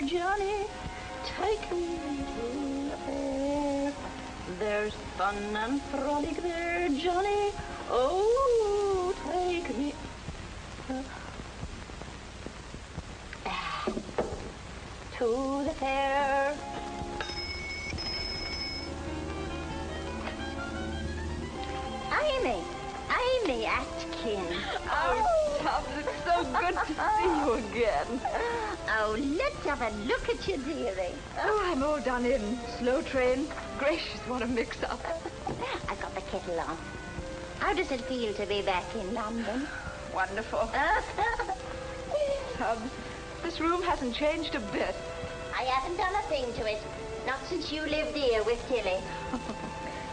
Johnny. Take me to the fair. There's fun and frolic there, Johnny. Oh, take me. To the fair. Amy Atkins. Oh, Tubbs, it's so good to see you again. Oh, let's have a look at you, dearie. Oh, I'm all done in. Slow train. Gracious, what a mix-up. I've got the kettle on. How does it feel to be back in London? Wonderful. Tubbs, this room hasn't changed a bit. I haven't done a thing to it. Not since you lived here with Tilly.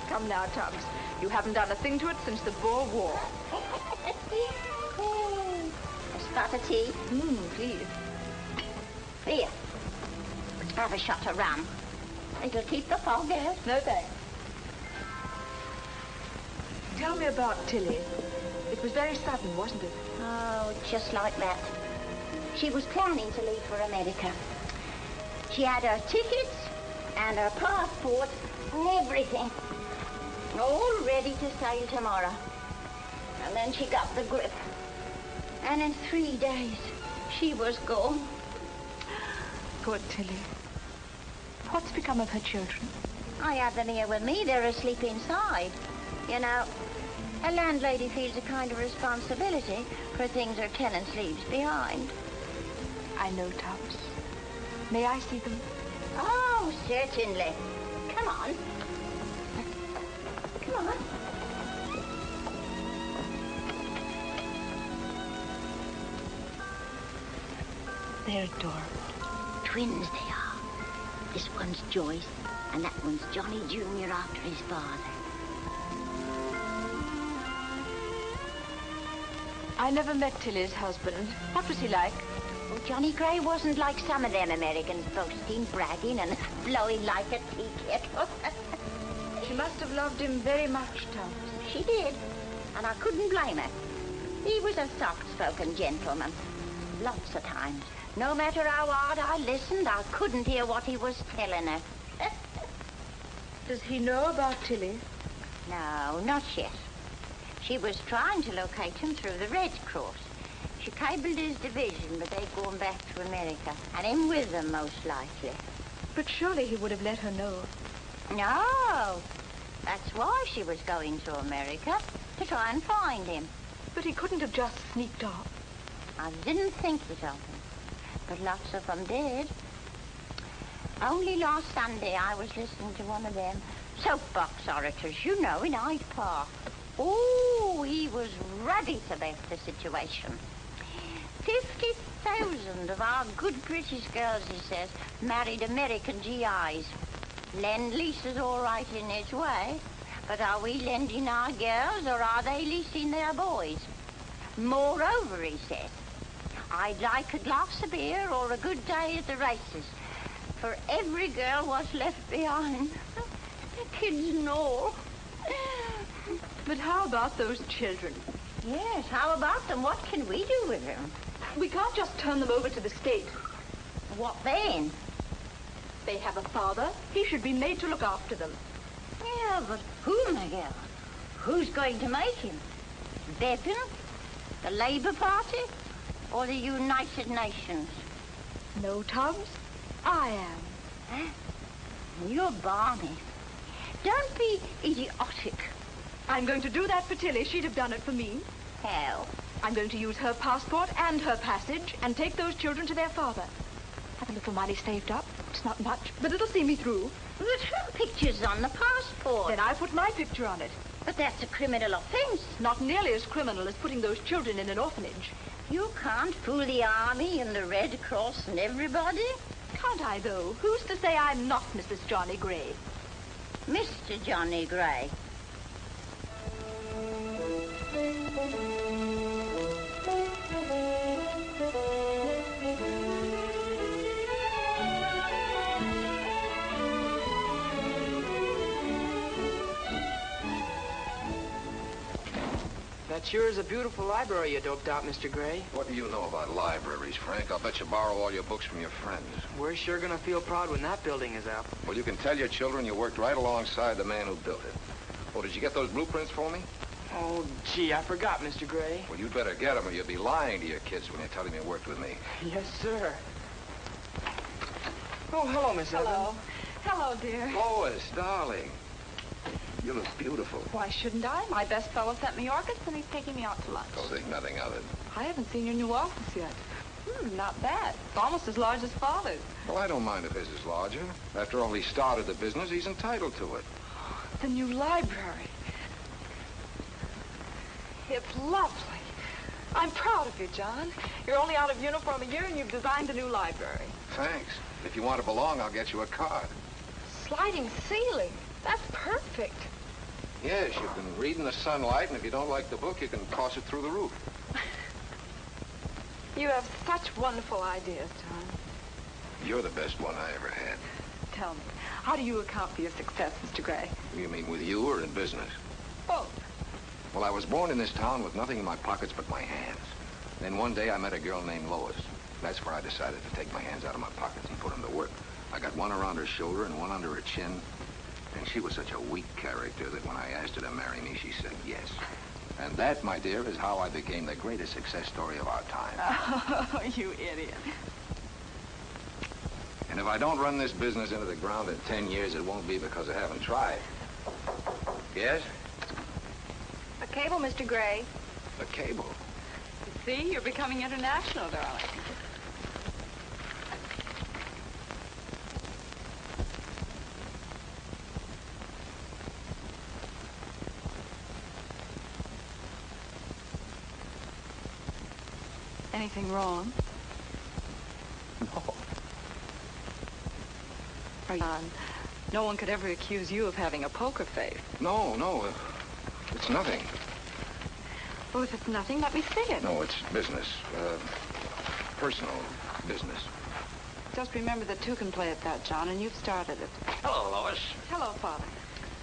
Come now, Tubbs. You haven't done a thing to it since the Boer War. A spot of tea? Please. Here. Have a shot of rum. It'll keep the fog out. No thanks. Tell me about Tilly. It was very sudden, wasn't it? Oh, just like that. She was planning to leave for America. She had her tickets and her passport and everything. All ready to sail tomorrow. And then she got the grip. And in 3 days, she was gone. Poor Tilly. What's become of her children? I have them here with me. They're asleep inside. You know, a landlady feels a kind of responsibility for things her tenants leaves behind. I know, Tubbs. May I see them? Oh, certainly. Come on. Come on. They're adorable. Twins they are. This one's Joyce, and that one's Johnny Jr. after his father. I never met Tilly's husband. What was he like? Oh, Johnny Gray wasn't like some of them Americans, boasting, bragging, and blowing like a tea kettle. She must have loved him very much, Tubbs. She did, and I couldn't blame her. He was a soft-spoken gentleman. Lots of times, no matter how hard I listened, I couldn't hear what he was telling her. Does he know about Tilly? No, not yet. She was trying to locate him through the Red Cross. She cabled his division, but they'd gone back to America, and him with them, most likely. But surely he would have let her know. No. That's why she was going to America, to try and find him. But he couldn't have just sneaked off. I didn't think it of him, but lots of them did. Only last Sunday I was listening to one of them soapbox orators, you know, in Hyde Park. Oh, he was ruddy about the situation. 50,000 of our good British girls, he says, married American GIs. Lend-lease is all right in its way, but are we lending our girls or are they leasing their boys? Moreover, he says, I'd like a glass of beer or a good day at the races for every girl was left behind. Kids and all. But how about those children? Yes, how about them? What can we do with them? We can't just turn them over to the state. What then? They have a father. He should be made to look after them. Yeah, but who, my girl? Who's going to make him? Bevan? The Labour Party? Or the United Nations? No, Tubbs. I am. Huh? You're balmy. Don't be idiotic. I'm going to do that for Tilly. She'd have done it for me. How? I'm going to use her passport and her passage and take those children to their father. Have a little money saved up. It's not much, but it'll see me through. But her picture's on the passport. Then I put my picture on it. But that's a criminal offence. Not nearly as criminal as putting those children in an orphanage. You can't fool the Army and the Red Cross and everybody. Can't I, though? Who's to say I'm not Mrs. Johnny Gray? Mr. Johnny Gray. That sure is a beautiful library you doped out, Mr. Gray. What do you know about libraries, Frank? I'll bet you borrow all your books from your friends. We're sure gonna feel proud when that building is up. Well, you can tell your children you worked right alongside the man who built it. Oh, did you get those blueprints for me? Oh, gee, I forgot, Mr. Gray. Well, you'd better get them or you'll be lying to your kids when you tell them you worked with me. Yes, sir. Oh, hello, Miss Evans. Hello. Hello, dear. Lois, darling. You look beautiful. Why shouldn't I? My best fellow sent me orchids, and he's taking me out to lunch. Don't think nothing of it. I haven't seen your new office yet. Not bad. It's almost as large as Father's. Well, I don't mind if his is larger. After all, he started the business. He's entitled to it. The new library. It's lovely. I'm proud of you, John. You're only out of uniform a year, and you've designed a new library. Thanks. If you want to belong, I'll get you a card. Sliding ceiling. That's perfect. Yes, you can read in the sunlight, and if you don't like the book, you can toss it through the roof. You have such wonderful ideas, John. You're the best one I ever had. Tell me, how do you account for your success, Mr. Gray? You mean with you or in business? Both. Well, I was born in this town with nothing in my pockets but my hands. Then one day I met a girl named Lois. That's where I decided to take my hands out of my pockets and put them to work. I got one around her shoulder and one under her chin. And she was such a weak character that when I asked her to marry me, she said yes. And that, my dear, is how I became the greatest success story of our time. Oh, you idiot. And if I don't run this business into the ground in 10 years, it won't be because I haven't tried. Yes? A cable, Mr. Gray. A cable. You see, you're becoming international, darling. Anything wrong? No. No one could ever accuse you of having a poker face. No. It's nothing. Well, if it's nothing, let me see it. No, it's business. Personal business. Just remember that two can play at that, John, and you've started it. Hello, Lois. Hello, Father.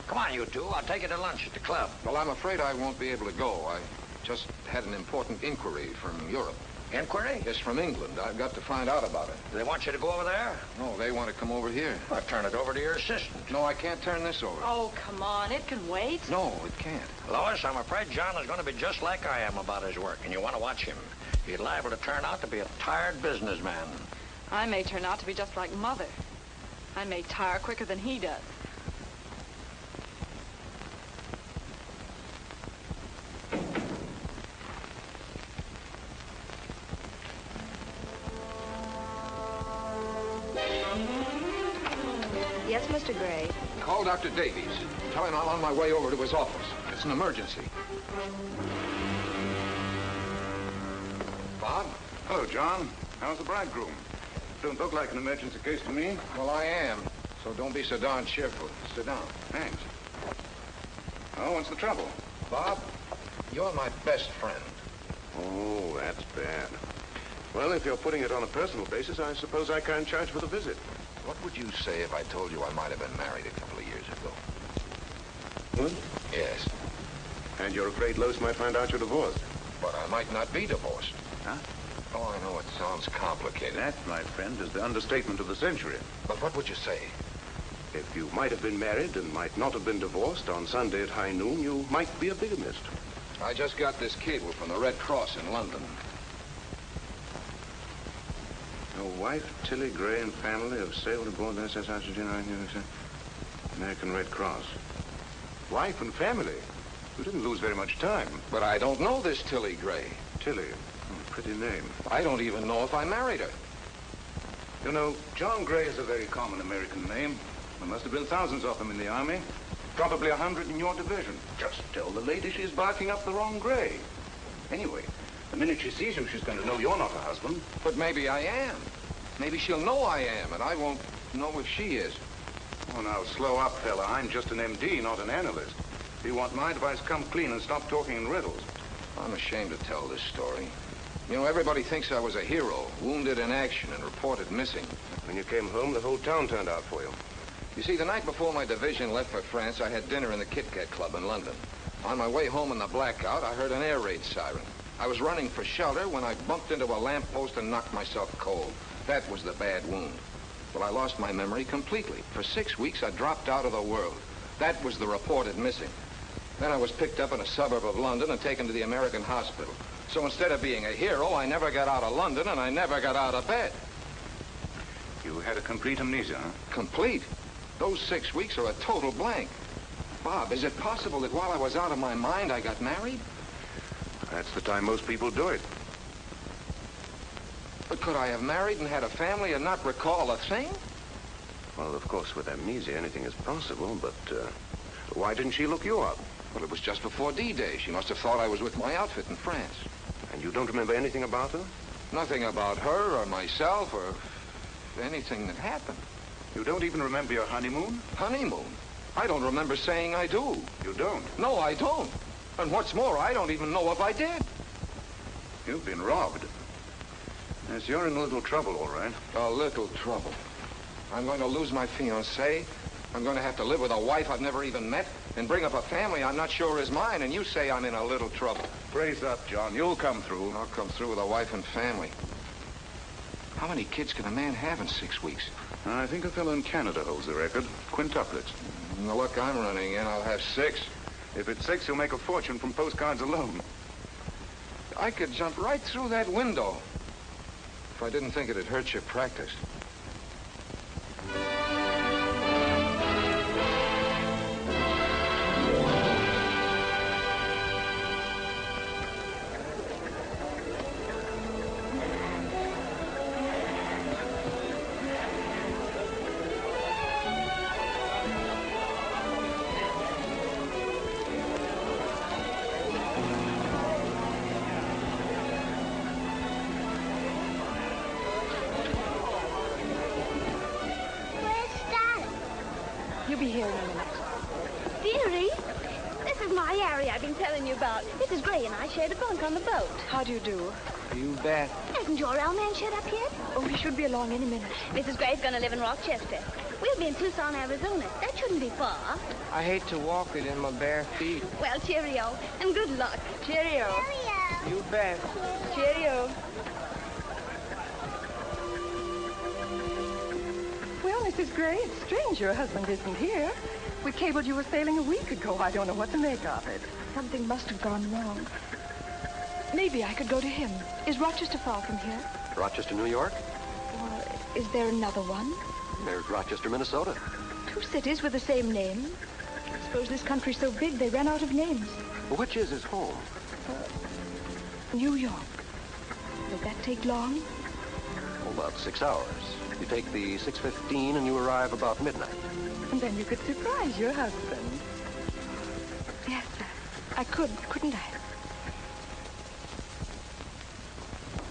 Come on, you two. I'll take you to lunch at the club. Well, I'm afraid I won't be able to go. I just had an important inquiry from Europe. Inquiry? Yes, from England. I've got to find out about it. Do they want you to go over there? No, they want to come over here. Well, turn it over to your assistant. No, I can't turn this over. Oh, come on. It can wait. No, it can't. Lois, I'm afraid John is going to be just like I am about his work, and you want to watch him. He's liable to turn out to be a tired businessman. I may turn out to be just like Mother. I may tire quicker than he does. Yes, Mr. Gray. Call Dr. Davies. Tell him I'm on my way over to his office. It's an emergency. Bob? Hello, John. How's the bridegroom? Don't look like an emergency case to me. Well, I am. So don't be so darn cheerful. Sit down. Thanks. Oh, what's the trouble? Bob, you're my best friend. Oh, that's bad. Well, if you're putting it on a personal basis, I suppose I can't charge for the visit. What would you say if I told you I might have been married a couple of years ago? What? Yes. And you're afraid Lois might find out you're divorced? But I might not be divorced. Huh? Oh, I know it sounds complicated. That, my friend, is the understatement of the century. But what would you say? If you might have been married and might not have been divorced on Sunday at high noon, you might be a bigamist. I just got this cable from the Red Cross in London. Your wife, Tilly Gray, and family have sailed aboard the SS Argentina, American Red Cross. Wife and family? You didn't lose very much time. But I don't know this Tilly Gray. Tilly. Pretty name. I don't even know if I married her. You know, John Gray is a very common American name. There must have been thousands of them in the Army. Probably 100 in your division. Just tell the lady she's barking up the wrong Gray. Anyway, the minute she sees you, she's going to know you're not her husband. But maybe I am. Maybe she'll know I am, and I won't know if she is. Oh, now, slow up, fella. I'm just an MD, not an analyst. If you want my advice, come clean and stop talking in riddles. I'm ashamed to tell this story. You know, everybody thinks I was a hero, wounded in action and reported missing. When you came home, the whole town turned out for you. You see, the night before my division left for France, I had dinner in the Kit Kat Club in London. On my way home in the blackout, I heard an air raid siren. I was running for shelter when I bumped into a lamppost and knocked myself cold. That was the bad wound. Well, I lost my memory completely. For 6 weeks, I dropped out of the world. That was the reported missing. Then I was picked up in a suburb of London and taken to the American hospital. So instead of being a hero, I never got out of London and I never got out of bed. You had a complete amnesia, huh? Complete? Those 6 weeks are a total blank. Bob, is it possible that while I was out of my mind, I got married? That's the time most people do it. But could I have married and had a family and not recall a thing? Well, of course, with amnesia, anything is possible, but why didn't she look you up? Well, it was just before D-Day. She must have thought I was with my outfit in France. And you don't remember anything about her? Nothing about her or myself or anything that happened. You don't even remember your honeymoon? Honeymoon? I don't remember saying I do. You don't? No, I don't. And what's more, I don't even know if I did. You've been robbed. Yes, you're in a little trouble, all right. A little trouble. I'm going to lose my fiancée. I'm going to have to live with a wife I've never even met and bring up a family I'm not sure is mine, and you say I'm in a little trouble. Brace up, John. You'll come through. I'll come through with a wife and family. How many kids can a man have in 6 weeks? I think a fellow in Canada holds the record. Quintuplets. The luck I'm running in, I'll have 6. If it's 6, you'll make a fortune from postcards alone. I could jump right through that window if I didn't think it'd hurt your practice. You'll be here in a minute. Dearie, this is my area I've been telling you about. Mrs. Gray and I shared a bunk on the boat. How do you do? You bet. Hasn't your old man showed up yet? Oh, he should be along any minute. Mrs. Gray's going to live in Rochester. We'll be in Tucson, Arizona. That shouldn't be far. I hate to walk it in my bare feet. Well, cheerio, and good luck. Cheerio. You bet. Cheerio. Well, Mrs. Gray, it's strange your husband isn't here. We cabled you were sailing a week ago. I don't know what to make of it. Something must have gone wrong. Maybe I could go to him. Is Rochester far from here? Rochester, New York? Well, is there another one? There's Rochester, Minnesota. 2 cities with the same name. I suppose this country's so big they ran out of names. Which is his home? New York. Will that take long? Oh, about 6 hours. You take the 6:15 and you arrive about midnight. And then you could surprise your husband. Yes, I could, couldn't I?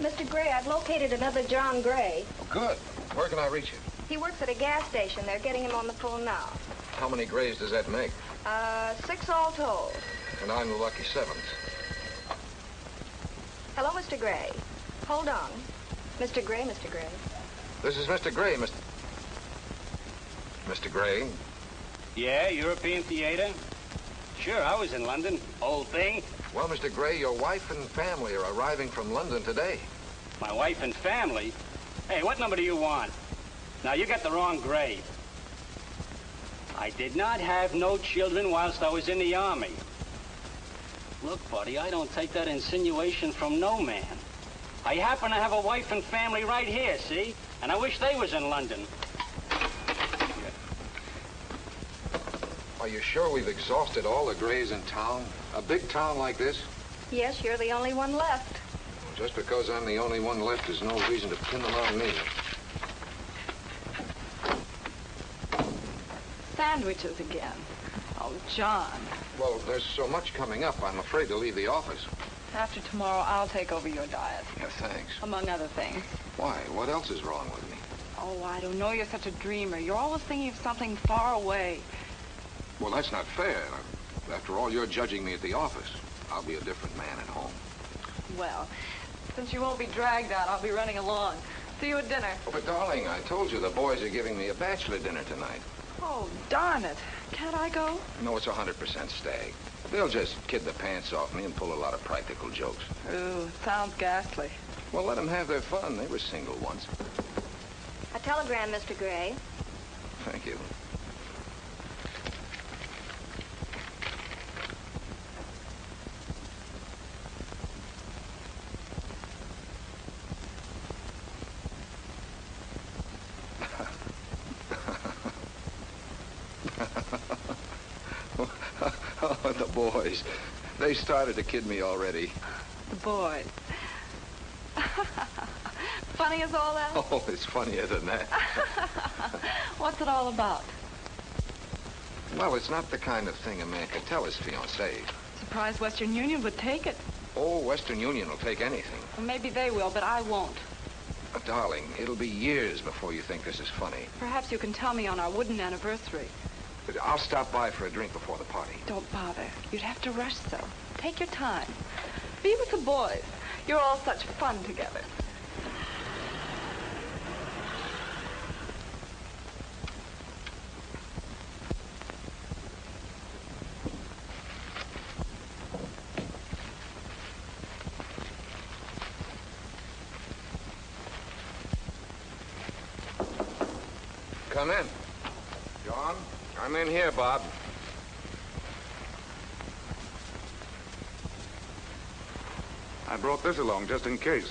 Mr. Gray, I've located another John Gray. Oh, good. Where can I reach you? He works at a gas station. They're getting him on the phone now. How many grays does that make? 6 all told. And I'm the lucky 7th. Hello, Mr. Gray. Hold on. Mr. Gray, Mr. Gray. This is Mr. Gray, Mr. Gray. Yeah, European theater? Sure, I was in London. Old thing. Well, Mr. Gray, your wife and family are arriving from London today. My wife and family? Hey, what number do you want? Now, you got the wrong grade. I did not have no children whilst I was in the Army. Look, buddy, I don't take that insinuation from no man. I happen to have a wife and family right here, see? And I wish they was in London. Are you sure we've exhausted all the grays in town? A big town like this? Yes, you're the only one left. Just because I'm the only one left is no reason to pin them on me. Sandwiches again. Oh, John. Well, there's so much coming up, I'm afraid to leave the office. After tomorrow, I'll take over your diet. Yeah, thanks. Among other things. Why? What else is wrong with me? Oh, I don't know. You're such a dreamer. You're always thinking of something far away. Well, that's not fair. After all, you're judging me at the office. I'll be a different man at home. Well, since you won't be dragged out, I'll be running along. See you at dinner. Oh, but, darling, I told you the boys are giving me a bachelor dinner tonight. Oh, darn it. Can't I go? No, it's 100% stag. They'll just kid the pants off me and pull a lot of practical jokes. Ooh, sounds ghastly. Well, let them have their fun. They were single once. A telegram, Mr. Gray. Thank you. Oh, the boys. They started to kid me already. The boys. Funny as all that? Oh, it's funnier than that. What's it all about? Well, it's not the kind of thing a man could tell his fiancée. Surprised Western Union would take it. Oh, Western Union will take anything. Well, maybe they will, but I won't. Darling, it'll be years before you think this is funny. Perhaps you can tell me on our wooden anniversary. But I'll stop by for a drink before the party. Don't bother. You'd have to rush so. Take your time. Be with the boys. You're all such fun together. Come in. John? I'm in here, Bob. I brought this along just in case.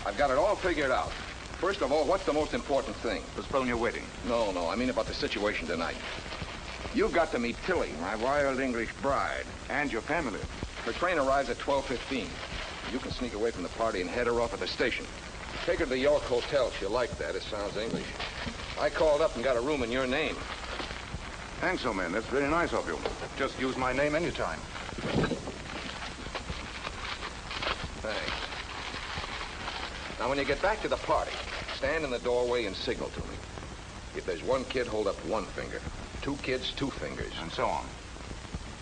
I've got it all figured out. First of all, what's the most important thing? Postpone your wedding. No, I mean about the situation tonight. You've got to meet Tilly, my wild English bride. And your family. Her train arrives at 12:15. You can sneak away from the party and head her off at the station. Take her to the York Hotel. She'll like that. It sounds English. I called up and got a room in your name. Thanks, old man. That's very nice of you. Just use my name anytime. Thanks. Now, when you get back to the party, stand in the doorway and signal to me. If there's one kid, hold up one finger. Two kids, two fingers. And so on.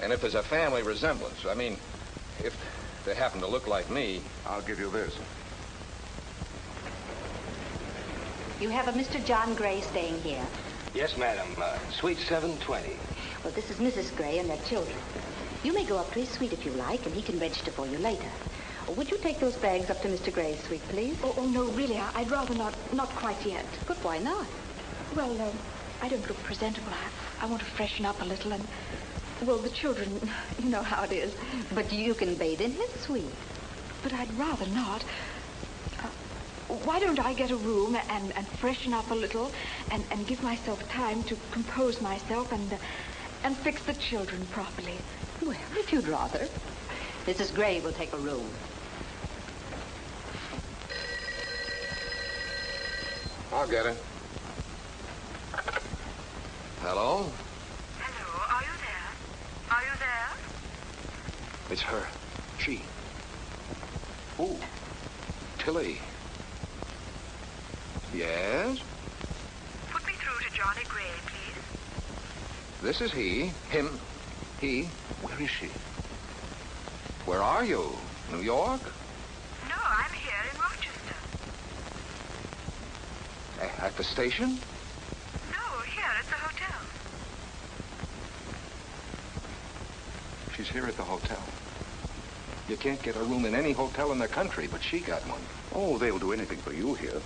And if there's a family resemblance, I mean, if they happen to look like me... I'll give you this. You have a Mr. John Gray staying here. Yes, madam. Suite 720. Well, this is Mrs. Gray and their children. You may go up to his suite if you like, and he can register for you later. Would you take those bags up to Mr. Gray's suite, please? Oh, no, really, I'd rather not quite yet. But why not? Well, I don't look presentable. I want to freshen up a little and, well, the children, you know how it is. But you can bathe in his suite. But I'd rather not. Why don't I get a room and freshen up a little and give myself time to compose myself and fix the children properly? Well, if you'd rather. Mrs. Gray will take a room. I'll get her. Hello? Hello, are you there? Are you there? It's her. She. Who? Tilly. Yes? Put me through to Johnny Gray, please. This is he. Him. He. Where is she? Where are you? New York? No, I'm here in Rochester. At the station? No, here at the hotel. She's here at the hotel. You can't get a room in any hotel in the country, but she got one. Oh, they'll do anything for you here.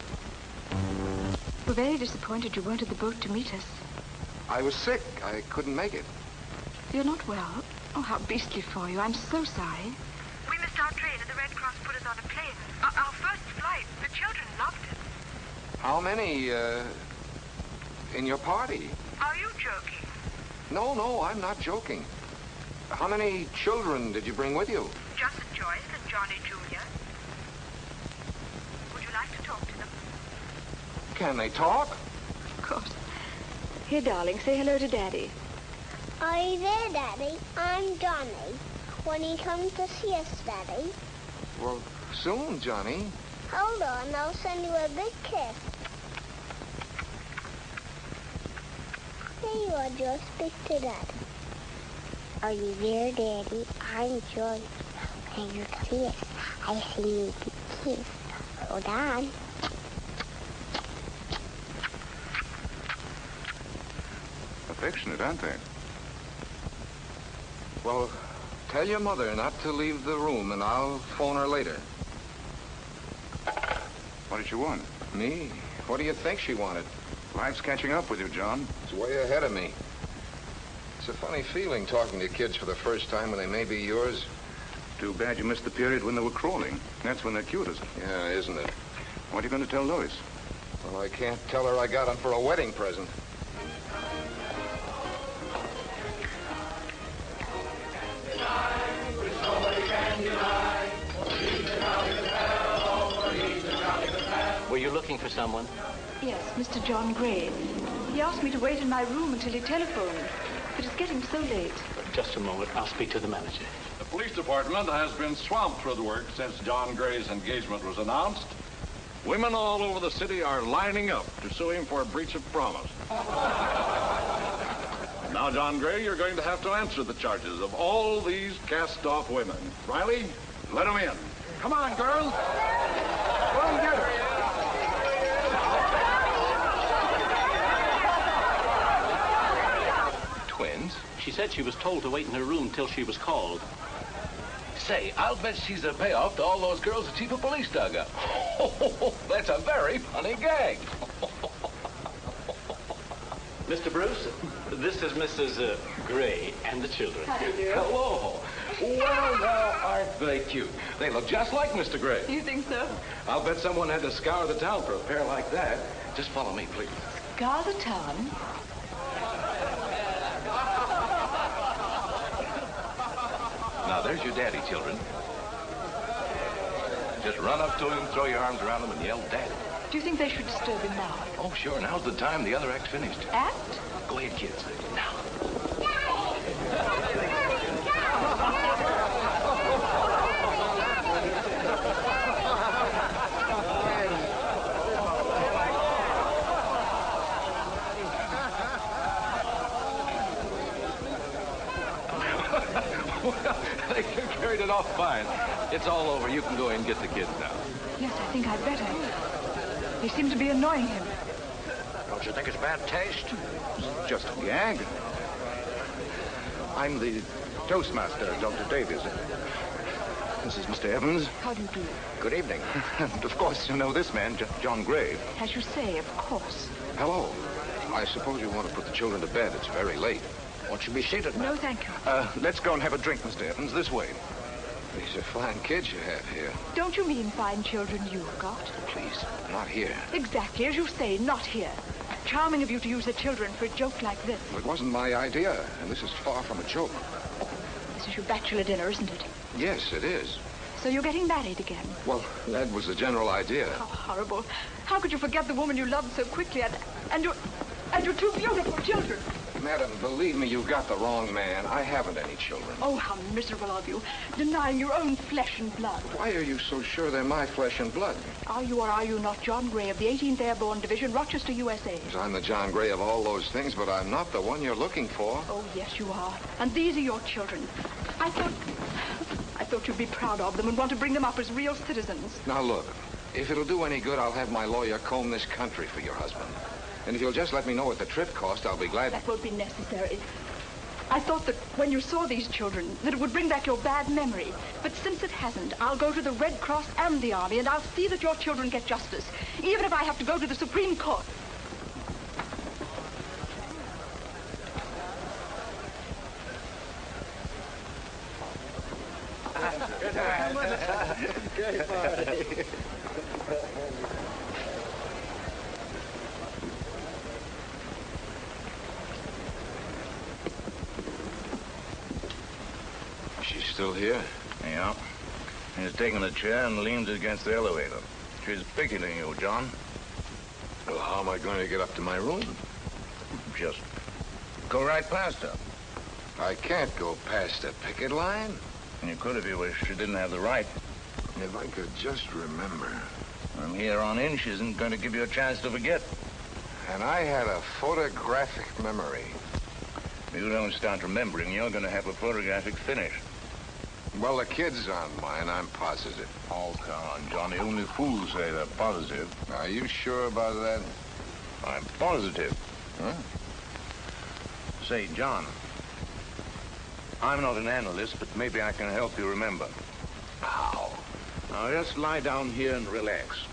We're very disappointed you weren't at the boat to meet us. I was sick. I couldn't make it. You're not well? Oh, how beastly for you. I'm so sorry. We missed our train and the Red Cross put us on a plane. Our first flight. The children loved it. How many, in your party? Are you joking? No, I'm not joking. How many children did you bring with you? Just Joyce and Johnny Jr. Would you like to talk to them? Can they talk? Of course. Here, darling, say hello to Daddy. Are you there, Daddy? I'm Johnny. When you come to see us, Daddy? Well, soon, Johnny. Hold on, I'll send you a big kiss. Here you are, Joe. Speak to Daddy. Are you there, Daddy? I'm Joyce. When you kiss, I send you a big kiss. Hold on. affectionate, aren't they? Well, tell your mother not to leave the room, and I'll phone her later. What did she want? Me? What do you think she wanted? Life's catching up with you, John. It's way ahead of me. It's a funny feeling talking to kids for the first time when they may be yours. Too bad you missed the period when they were crawling. That's when they're cutest. Yeah, isn't it? What are you going to tell Lois? Well, I can't tell her I got them for a wedding present. Were you looking for someone? Yes, Mr. John Gray. He asked me to wait in my room until he telephoned. But it's getting so late. Just a moment. I'll speak to the manager. The police department has been swamped with work since John Gray's engagement was announced. Women all over the city are lining up to sue him for a breach of promise. Now, John Gray, you're going to have to answer the charges of all these cast-off women. Riley, let them in. Come on, girls. Go and get her. Twins? She said she was told to wait in her room till she was called. Say, I'll bet she's a payoff to all those girls the chief of police dug up. Oh, that's a very funny gag. Mr. Bruce, this is Mrs. Gray and the children. How do you do? Hello. Well, now, aren't they cute? They look just like Mr. Gray. You think so? I'll bet someone had to scour the town for a pair like that. Just follow me, please. Scour the town? Now, there's your daddy, children. Just run up to him, throw your arms around him, and yell, Daddy. Do you think they should disturb him now? Oh, sure. Now's the time. The other act's finished. Act? Go ahead, kids. Now. Well, they carried it off fine. It's all over. You can go in and get the kids now. Yes, I think I'd better. They seem to be annoying him. Don't you think it's bad taste? Just a gag. I'm the toastmaster, Dr. Davies. This is Mr. Evans. How do you do? Good evening. And of course, you know this man, John Gray. As you say, of course. Hello. I suppose you want to put the children to bed. It's very late. Won't you be seated now? No, thank you. Let's go and have a drink, Mr. Evans. This way. These are fine kids you have here. Don't you mean fine children you've got? Please, not here. Exactly, as you say, not here. Charming of you to use the children for a joke like this. It wasn't my idea, and this is far from a joke. This is your bachelor dinner, isn't it? Yes, it is. So you're getting married again? Well, that was the general idea. How horrible. How could you forget the woman you loved so quickly and your two beautiful children? Madam, believe me, you've got the wrong man. I haven't any children. Oh, how miserable of you, denying your own flesh and blood. Why are you so sure they're my flesh and blood? Are you or are you not John Gray of the 18th Airborne Division, Rochester, USA? I'm the John Gray of all those things, but I'm not the one you're looking for. Oh, yes, you are. And these are your children. I thought you'd be proud of them and want to bring them up as real citizens. Now, look, if it'll do any good, I'll have my lawyer comb this country for your husband. And if you'll just let me know what the trip cost, I'll be glad. That won't be necessary. I thought that when you saw these children, that it would bring back your bad memory. But since it hasn't, I'll go to the Red Cross and the Army, and I'll see that your children get justice, even if I have to go to the Supreme Court. Good party. She's still here? Yeah. He's taking a chair and leans against the elevator. She's picketing you, John. Well, how am I going to get up to my room? Just go right past her. I can't go past the picket line. You could if you wish. You didn't have the right. If I could just remember. From here on in, she isn't going to give you a chance to forget. And I had a photographic memory. If you don't start remembering, you're going to have a photographic finish. Well, the kids aren't mine, I'm positive. Oh, come on, Johnny. Only fools say they're positive. Are you sure about that? I'm positive. Huh? Say, John, I'm not an analyst, but maybe I can help you remember. How? Now, just lie down here and relax.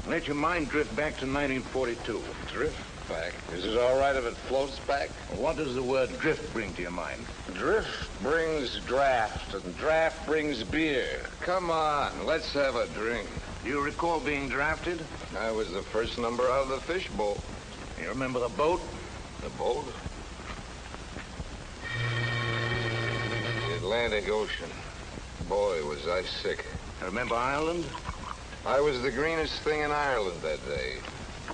Let your mind drift back to 1942. Drift back? Is it all right if it floats back? What does the word drift bring to your mind? Drift brings draft, and draft brings beer. Come on, let's have a drink. Do you recall being drafted? I was the first number out of the fishbowl. You remember the boat? The boat? The Atlantic Ocean. Boy, was I sick. Remember Ireland? I was the greenest thing in Ireland that day.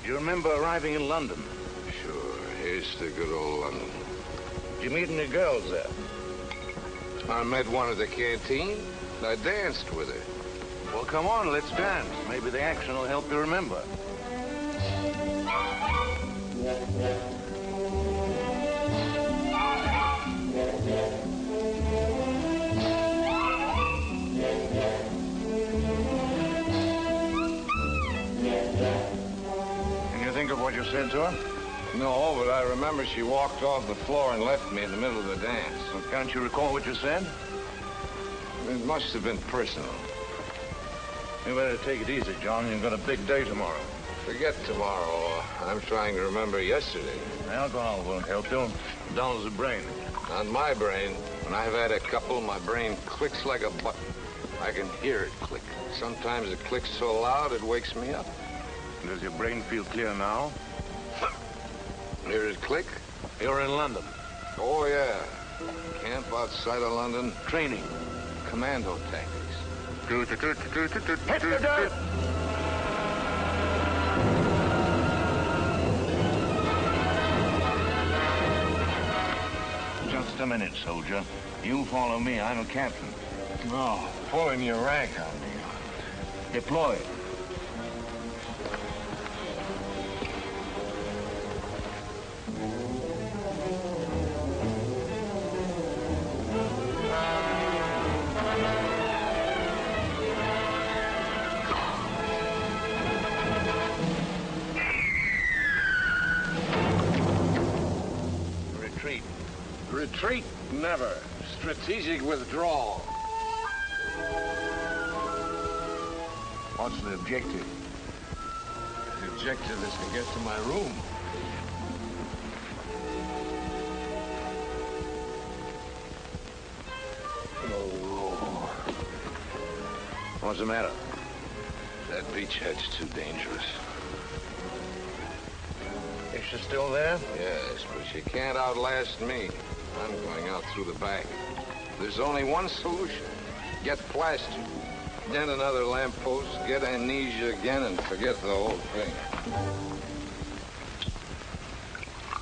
Do you remember arriving in London? Sure, here's to good old London. Did you meet any girls there? I met one at the canteen. I danced with her. Well, come on, let's dance. Maybe the action will help you remember. Can you think of what you said to her? No, but I remember she walked off the floor and left me in the middle of the dance. Well, can't you recall what you said? It must have been personal. You better take it easy, John. You've got a big day tomorrow. Forget tomorrow. I'm trying to remember yesterday. Alcohol won't help you. Dulls the brain. On my brain, when I've had a couple, my brain clicks like a button. I can hear it click. Sometimes it clicks so loud it wakes me up. Does your brain feel clear now? Hear it click? You're in London. Oh, yeah. Camp outside of London. Training. Commando tactics. Hit the dirt! Just a minute, soldier. You follow me. I'm a captain. Oh, pulling your rank on me. Deploy. Retreat? Never. Strategic withdrawal. What's the objective? The objective is to get to my room. Oh. What's the matter? That beachhead's too dangerous. Is she still there? Yes, but she can't outlast me. I'm going out through the back. There's only one solution. Get plastered. Then another lamppost, get amnesia again, and forget the whole thing.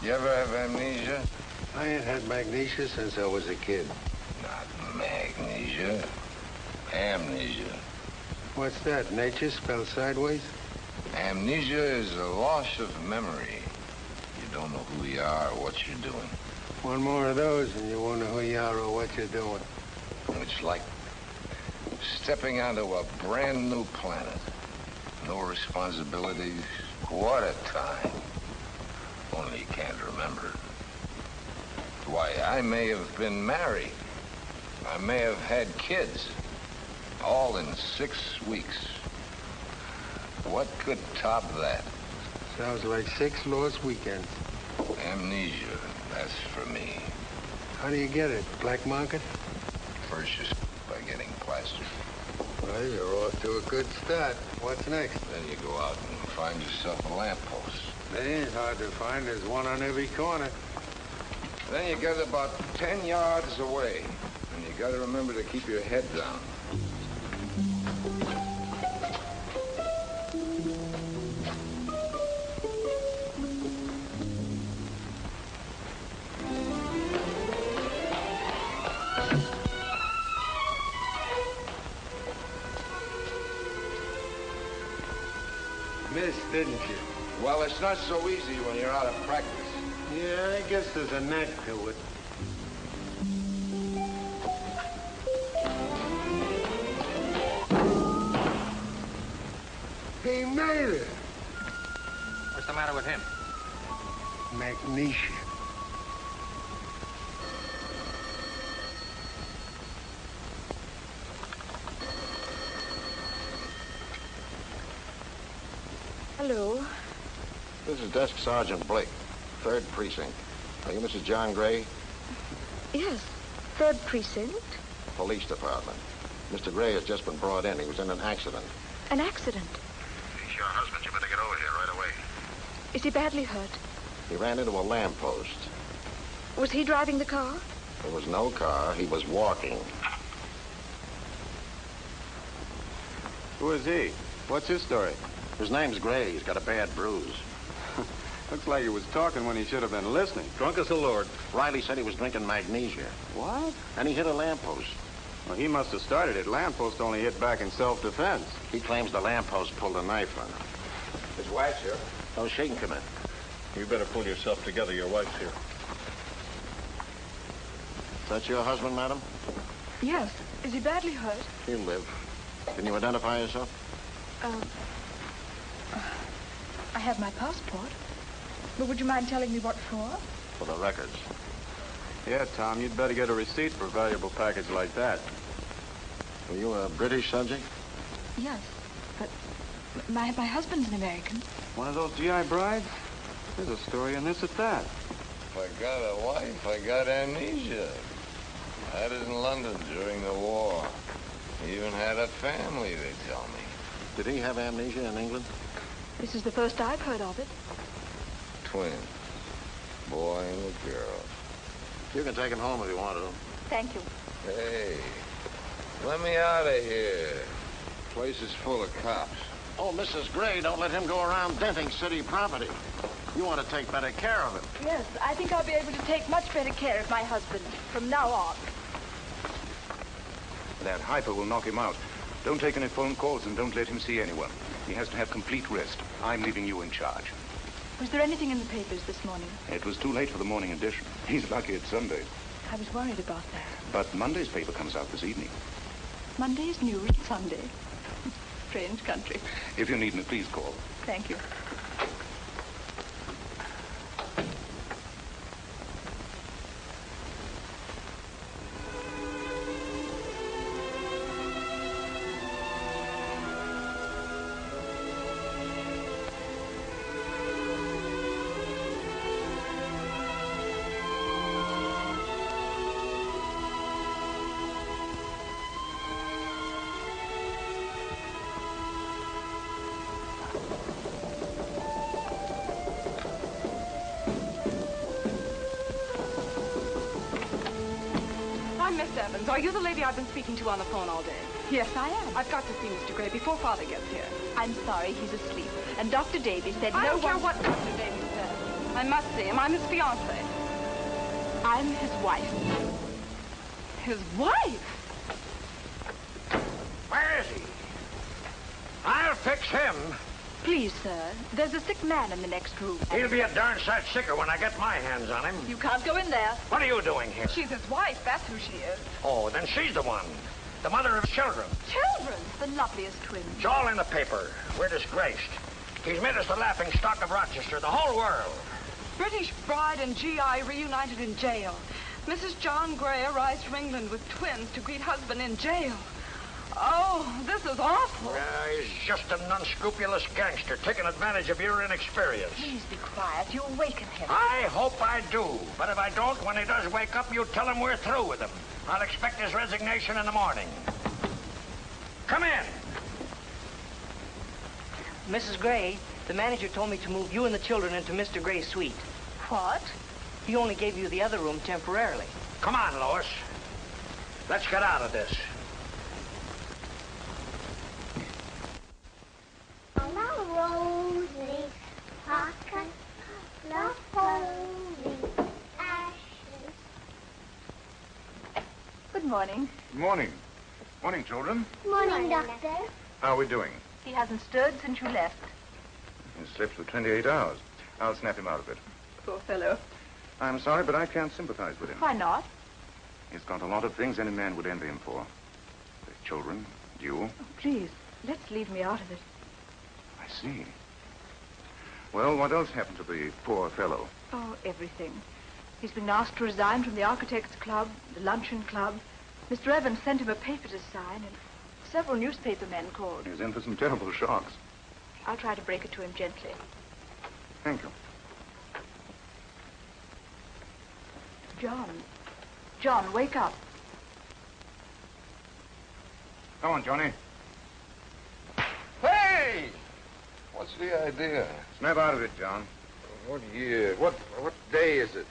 You ever have amnesia? I ain't had magnesia since I was a kid. Not magnesia. Amnesia. What's that? Nature spelled sideways? Amnesia is a loss of memory. You don't know who you are or what you're doing. One more of those and you won't know who you are or what you're doing. It's like stepping onto a brand new planet. No responsibilities. What a time. Only you can't remember. Why, I may have been married. I may have had kids. All in 6 weeks. What could top that? Sounds like 6 lost weekends. Amnesia. That's for me. How do you get it? Black market? First, just by getting plastered. Well, you're off to a good start. What's next? Then you go out and find yourself a lamppost. That ain't hard to find. There's one on every corner. Then you get about 10 yards away. And you gotta remember to keep your head down. Missed, didn't you? Well, it's not so easy when you're out of practice. Yeah, I guess there's a knack to it. He made it. What's the matter with him? Magnesia. Hello. This is Desk Sergeant Blake, 3rd Precinct. Are you Mrs. John Gray? Yes, 3rd Precinct. Police Department. Mr. Gray has just been brought in. He was in an accident. An accident? He's your husband. You better get over here right away. Is he badly hurt? He ran into a lamppost. Was he driving the car? There was no car. He was walking. Who is he? What's his story? His name's Gray. He's got a bad bruise. Looks like he was talking when he should have been listening. Drunk as a lord. Riley said he was drinking magnesia. What? And he hit a lamppost. Well, he must have started it. Lamppost only hit back in self-defense. He claims the lamppost pulled a knife on him. His wife's here. Oh, she can come in. You better pull yourself together. Your wife's here. Is that your husband, madam? Yes. Is he badly hurt? He'll live. Can you identify yourself? I have my passport. But would you mind telling me what for? For the records. Yeah, Tom, you'd better get a receipt for a valuable package like that. Were you a British subject? Yes, but my husband's an American. One of those GI brides? There's a story in this at that. If I got a wife, I got amnesia. I had it in London during the war. He even had a family, they tell me. Did he have amnesia in England? This is the first I've heard of it. Twins. Boy and a girl. You can take him home if you want to. Thank you. Hey, let me out of here. Place is full of cops. Oh, Mrs. Gray, don't let him go around denting city property. You want to take better care of him. Yes, I think I'll be able to take much better care of my husband from now on. That hyper will knock him out. Don't take any phone calls and don't let him see anyone. He has to have complete rest. I'm leaving you in charge. Was there anything in the papers this morning? It was too late for the morning edition. He's lucky it's Sunday. I was worried about that. But Monday's paper comes out this evening. Monday's news, Sunday. Strange country. If you need me, please call. Thank you. Are you the lady I've been speaking to on the phone all day? Yes, I am. I've got to see Mr. Gray before Father gets here. I'm sorry, he's asleep. And Dr. Davies said I no don't care one... what Dr. Davies says. I must see him. I'm his fiancée. I'm his wife. His wife? Where is he? I'll fix him. Please, sir, there's a sick man in the next room. He'll be a darn sight sicker when I get my hands on him. You can't go in there. What are you doing here? She's his wife. That's who she is. Oh, then she's the one. The mother of children. Children? The loveliest twins. It's all in the paper. We're disgraced. He's made us the laughing stock of Rochester, the whole world. British bride and GI reunited in jail. Mrs. John Gray arrives from England with twins to greet husband in jail. Oh, this is awful. He's just an unscrupulous gangster taking advantage of your inexperience. Please be quiet. You'll awaken him. I hope I do. But if I don't, when he does wake up, you tell him we're through with him. I'll expect his resignation in the morning. Come in. Mrs. Gray, the manager told me to move you and the children into Mr. Gray's suite. What? He only gave you the other room temporarily. Come on, Lois. Let's get out of this. Rosy pocket, the holy ashes. Good morning. Good morning. Morning, children. Morning, Doctor. How are we doing? He hasn't stirred since you left. He slept for 28 hours. I'll snap him out of it. Poor fellow. I'm sorry, but I can't sympathize with him. Why not? He's got a lot of things any man would envy him for. The children, you. Oh, please, let's leave me out of it. I see. Well, what else happened to the poor fellow? Oh, everything. He's been asked to resign from the Architects Club, the Luncheon Club. Mr. Evans sent him a paper to sign, and several newspaper men called. He's in for some terrible shocks. I'll try to break it to him gently. Thank you. John. John, wake up. Come on, Johnny. Hey! What's the idea? Snap out of it, John. What year? What day is it?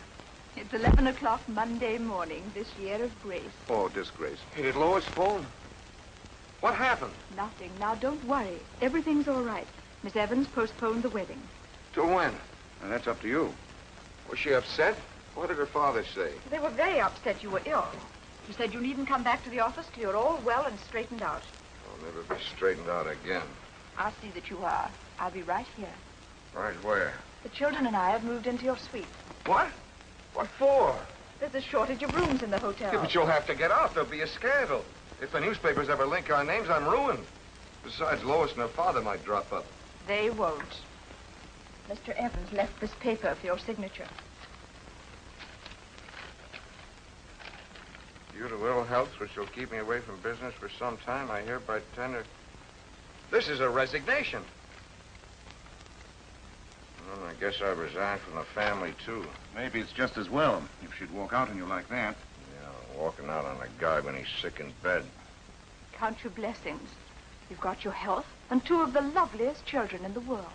It's 11 o'clock Monday morning, this year of grace. Oh, disgrace. Hey, did Lois phone? What happened? Nothing. Now, don't worry. Everything's all right. Miss Evans postponed the wedding. To when? And that's up to you. Was she upset? What did her father say? They were very upset you were ill. She said you needn't come back to the office till you're all well and straightened out. I'll never be straightened out again. I'll see that you are. I'll be right here. Right where? The children and I have moved into your suite. What? What for? There's a shortage of rooms in the hotel. Yeah, but you'll have to get out. There'll be a scandal. If the newspapers ever link our names, I'm ruined. Besides, Lois and her father might drop up. They won't. Mr. Evans left this paper for your signature. Due to ill health, which will keep me away from business for some time, I hereby tender... This is a resignation. Well, I guess I resign from the family, too. Maybe it's just as well if she'd walk out on you like that. Yeah, walking out on a guy when he's sick in bed. Count your blessings. You've got your health and two of the loveliest children in the world.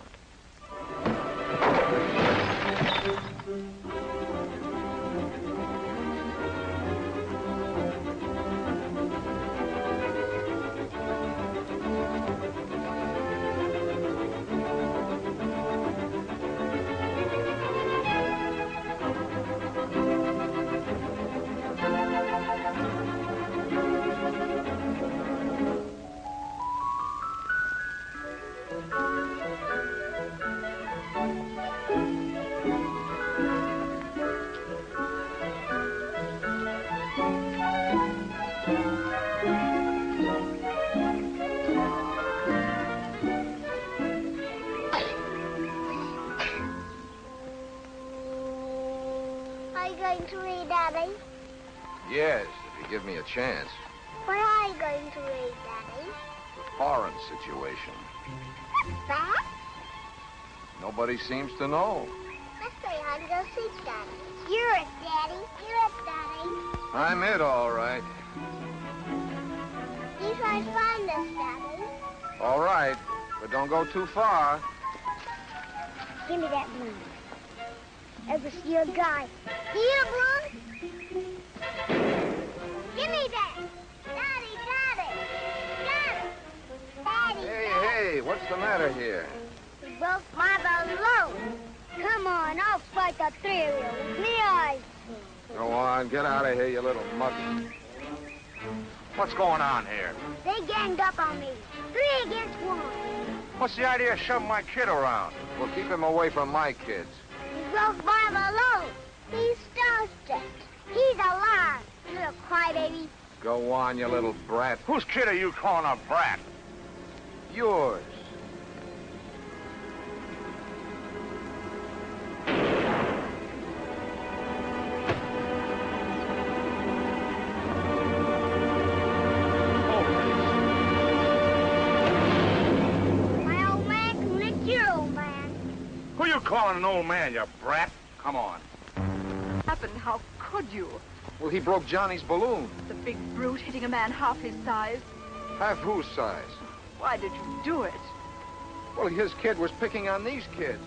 Are you going to read, Daddy? Yes, if you give me a chance. What are you going to read, Daddy? The foreign situation. What's that? Nobody seems to know. Let's say hi to go see Daddy. You're it, Daddy. You're it, Daddy. I'm it, all right. You try to find us, Daddy. All right, but don't go too far. Give me that balloon. Ever see a guy? See a balloon? Give me that. Daddy, Daddy. Daddy. Daddy, Hey, what's the matter here? You broke my balloon. Come on, I'll fight the three of you. With me eyes. Go on, get out of here, you little mutt. What's going on here? They ganged up on me. 3 against 1. What's the idea of shoving my kid around? Well, keep him away from my kids. You broke my balloon. He's stuffed it. He's alive, you little crybaby. Go on, you little brat. Whose kid are you calling a brat? Yours. My old man can lick your old man. Who you calling an old man, you brat? Come on. Happened? How could you? Well, he broke Johnny's balloon. The big brute hitting a man half his size. Half whose size? Why did you do it? Well, his kid was picking on these kids.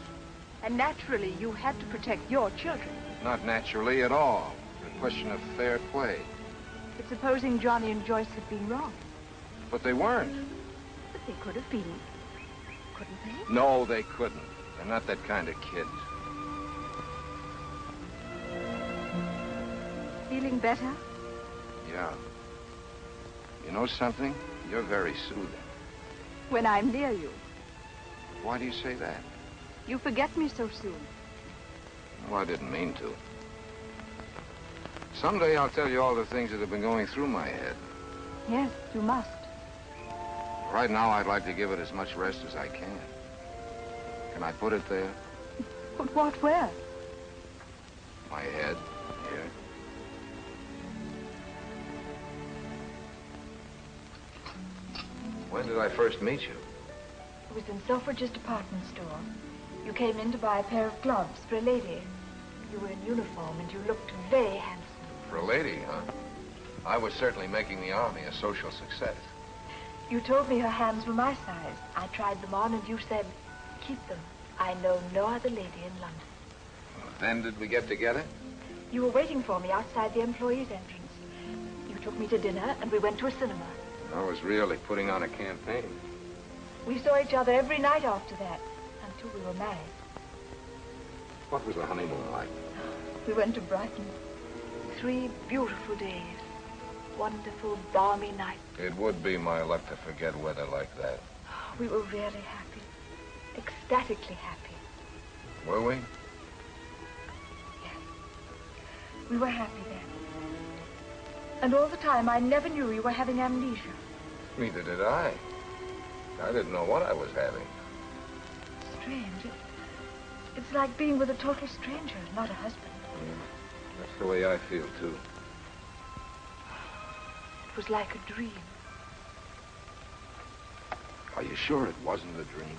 And naturally, you had to protect your children. Not naturally at all. A question of fair play. But supposing Johnny and Joyce had been wrong. But they weren't. But they could have been. Couldn't they? No, they couldn't. They're not that kind of kids. Feeling better? Yeah. You know something? You're very soothing. When I'm near you. Why do you say that? You forget me so soon. Well, I didn't mean to. Someday I'll tell you all the things that have been going through my head. Yes, you must. Right now, I'd like to give it as much rest as I can. Can I put it there? But what, where? My head, here. When did I first meet you? It was in Selfridge's department store. You came in to buy a pair of gloves for a lady. You were in uniform and you looked very handsome. For a lady, huh? I was certainly making the Army a social success. You told me her hands were my size. I tried them on and you said, keep them. I know no other lady in London. Then did we get together? You were waiting for me outside the employees' entrance. You took me to dinner and we went to a cinema. I was really putting on a campaign. We saw each other every night after that, until we were married. What was the honeymoon like? We went to Brighton. 3 beautiful days. Wonderful, balmy nights. It would be my luck to forget weather like that. We were really happy. Ecstatically happy. Were we? We were happy then. And all the time, I never knew you were having amnesia. Neither did I. I didn't know what I was having. Strange. It's like being with a total stranger, not a husband. That's the way I feel, too. It was like a dream. Are you sure it wasn't a dream?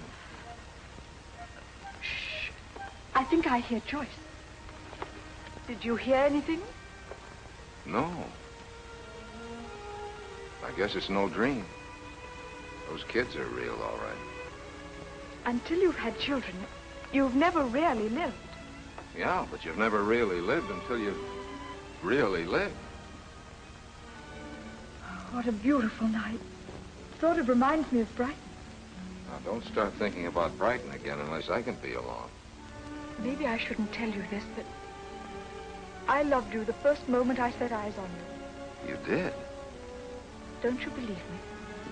Shh. I think I hear Joyce. Did you hear anything? No. I guess it's no dream. Those kids are real, all right. Until you've had children, you've never really lived. Yeah, but you've never really lived until you've really lived. What a beautiful night. Sort of reminds me of Brighton. Now, don't start thinking about Brighton again unless I can be along. Maybe I shouldn't tell you this, but I loved you the first moment I set eyes on you. You did? Don't you believe me?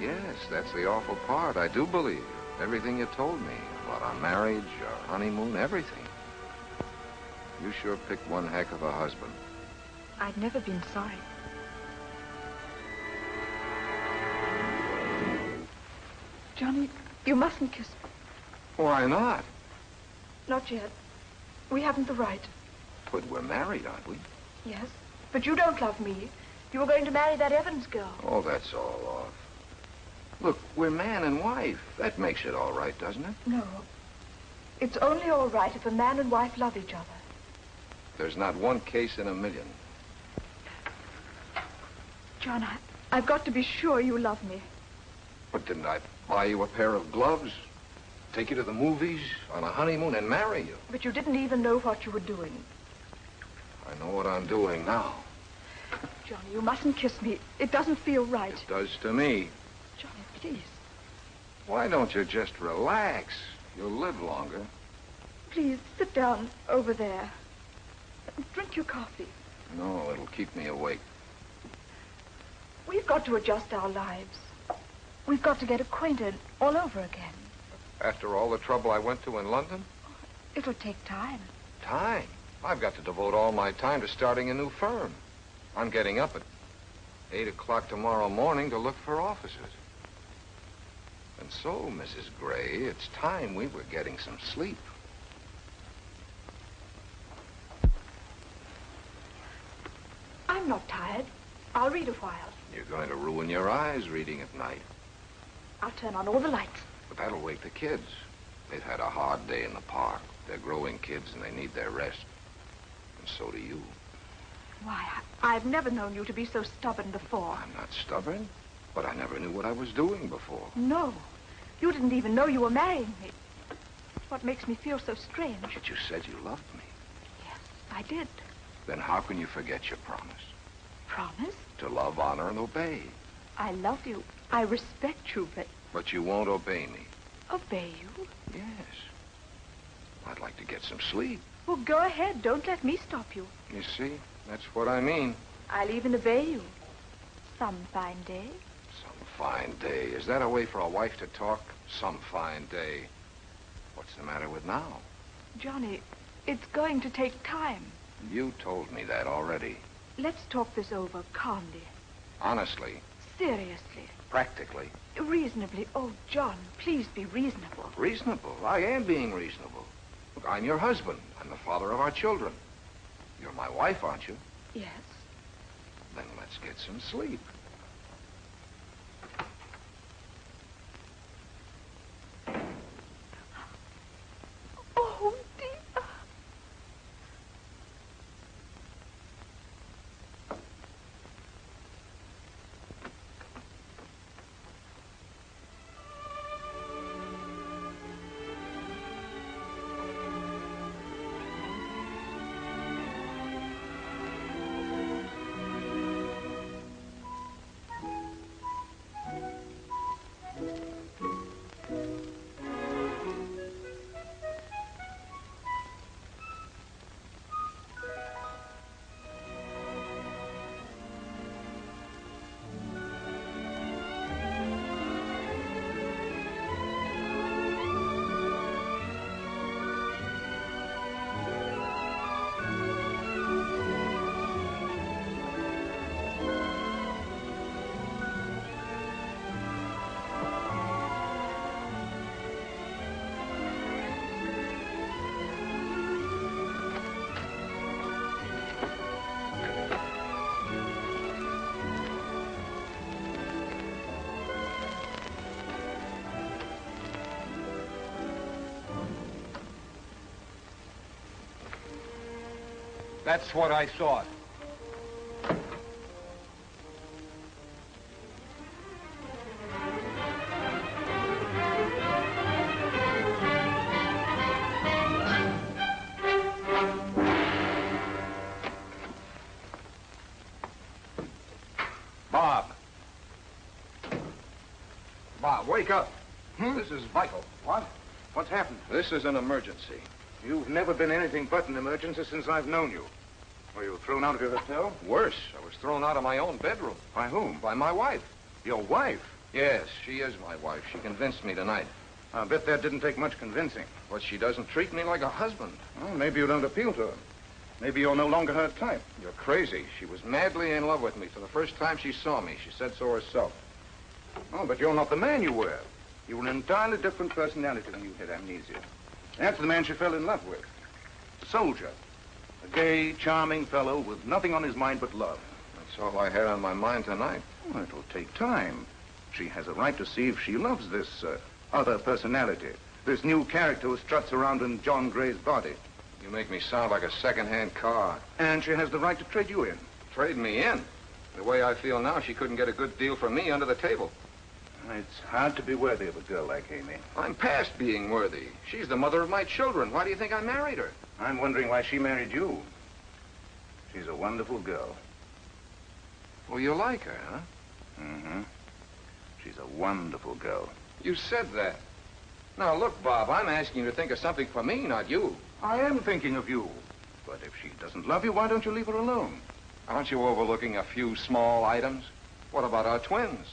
Yes, that's the awful part. I do believe you. Everything you told me about our marriage, our honeymoon, everything. You sure picked one heck of a husband. I'd never been sorry. Johnny, you mustn't kiss me. Why not? Not yet. We haven't the right. But we're married, aren't we? Yes, but you don't love me. You were going to marry that Evans girl. Oh, that's all off. Look, we're man and wife. That makes it all right, doesn't it? No. It's only all right if a man and wife love each other. There's not one case in a million. John, I've got to be sure you love me. But didn't I buy you a pair of gloves, take you to the movies, on a honeymoon, and marry you? But you didn't even know what you were doing. I know what I'm doing now. Johnny, you mustn't kiss me. It doesn't feel right. It does to me. Johnny, please. Why don't you just relax? You'll live longer. Please, sit down over there. Drink your coffee. No, it'll keep me awake. We've got to adjust our lives. We've got to get acquainted all over again. After all the trouble I went to in London? It'll take time. Time? I've got to devote all my time to starting a new firm. I'm getting up at 8 o'clock tomorrow morning to look for offices. And so, Mrs. Gray, it's time we were getting some sleep. I'm not tired. I'll read a while. You're going to ruin your eyes reading at night. I'll turn on all the lights. But that'll wake the kids. They've had a hard day in the park. They're growing kids and they need their rest. And so do you. Why, I've never known you to be so stubborn before. I'm not stubborn, but I never knew what I was doing before. No. You didn't even know you were marrying me. It's what makes me feel so strange. But you said you loved me. Yes, I did. Then how can you forget your promise? Promise? To love, honor, and obey. I love you. I respect you, but... But you won't obey me. Obey you? Yes. I'd like to get some sleep. Well, go ahead. Don't let me stop you. You see? That's what I mean. I'll even obey you. Some fine day. Some fine day. Is that a way for a wife to talk? Some fine day. What's the matter with now? Johnny, it's going to take time. You told me that already. Let's talk this over calmly. Honestly. Seriously. Practically. Reasonably. Oh, John, please be reasonable. Reasonable? I am being reasonable. Look, I'm your husband. I'm the father of our children. You're my wife, aren't you? Yes. Then let's get some sleep. That's what I thought. Bob. Bob, wake up. This is vital. What? What's happened? This is an emergency. You've never been anything but an emergency since I've known you. Were you thrown out of your hotel? Worse, I was thrown out of my own bedroom. By whom? By my wife. Your wife? Yes, she is my wife. She convinced me tonight. I bet that didn't take much convincing. But she doesn't treat me like a husband. Well, maybe you don't appeal to her. Maybe you're no longer her type. You're crazy. She was madly in love with me for the first time she saw me. She said so herself. Oh, but you're not the man you were. You were an entirely different personality when you had amnesia. That's the man she fell in love with. A soldier. A gay, charming fellow with nothing on his mind but love. That's all I had on my mind tonight. Well, it'll take time. She has a right to see if she loves this other personality. This new character who struts around in John Gray's body. You make me sound like a second-hand car. And she has the right to trade you in. Trade me in? The way I feel now, she couldn't get a good deal from me under the table. It's hard to be worthy of a girl like Amy. I'm past being worthy. She's the mother of my children. Why do you think I married her? I'm wondering why she married you. She's a wonderful girl. Well, you like her, huh? Mm-hmm. She's a wonderful girl. You said that. Now, look, Bob, I'm asking you to think of something for me, not you. I am thinking of you. But if she doesn't love you, why don't you leave her alone? Aren't you overlooking a few small items? What about our twins?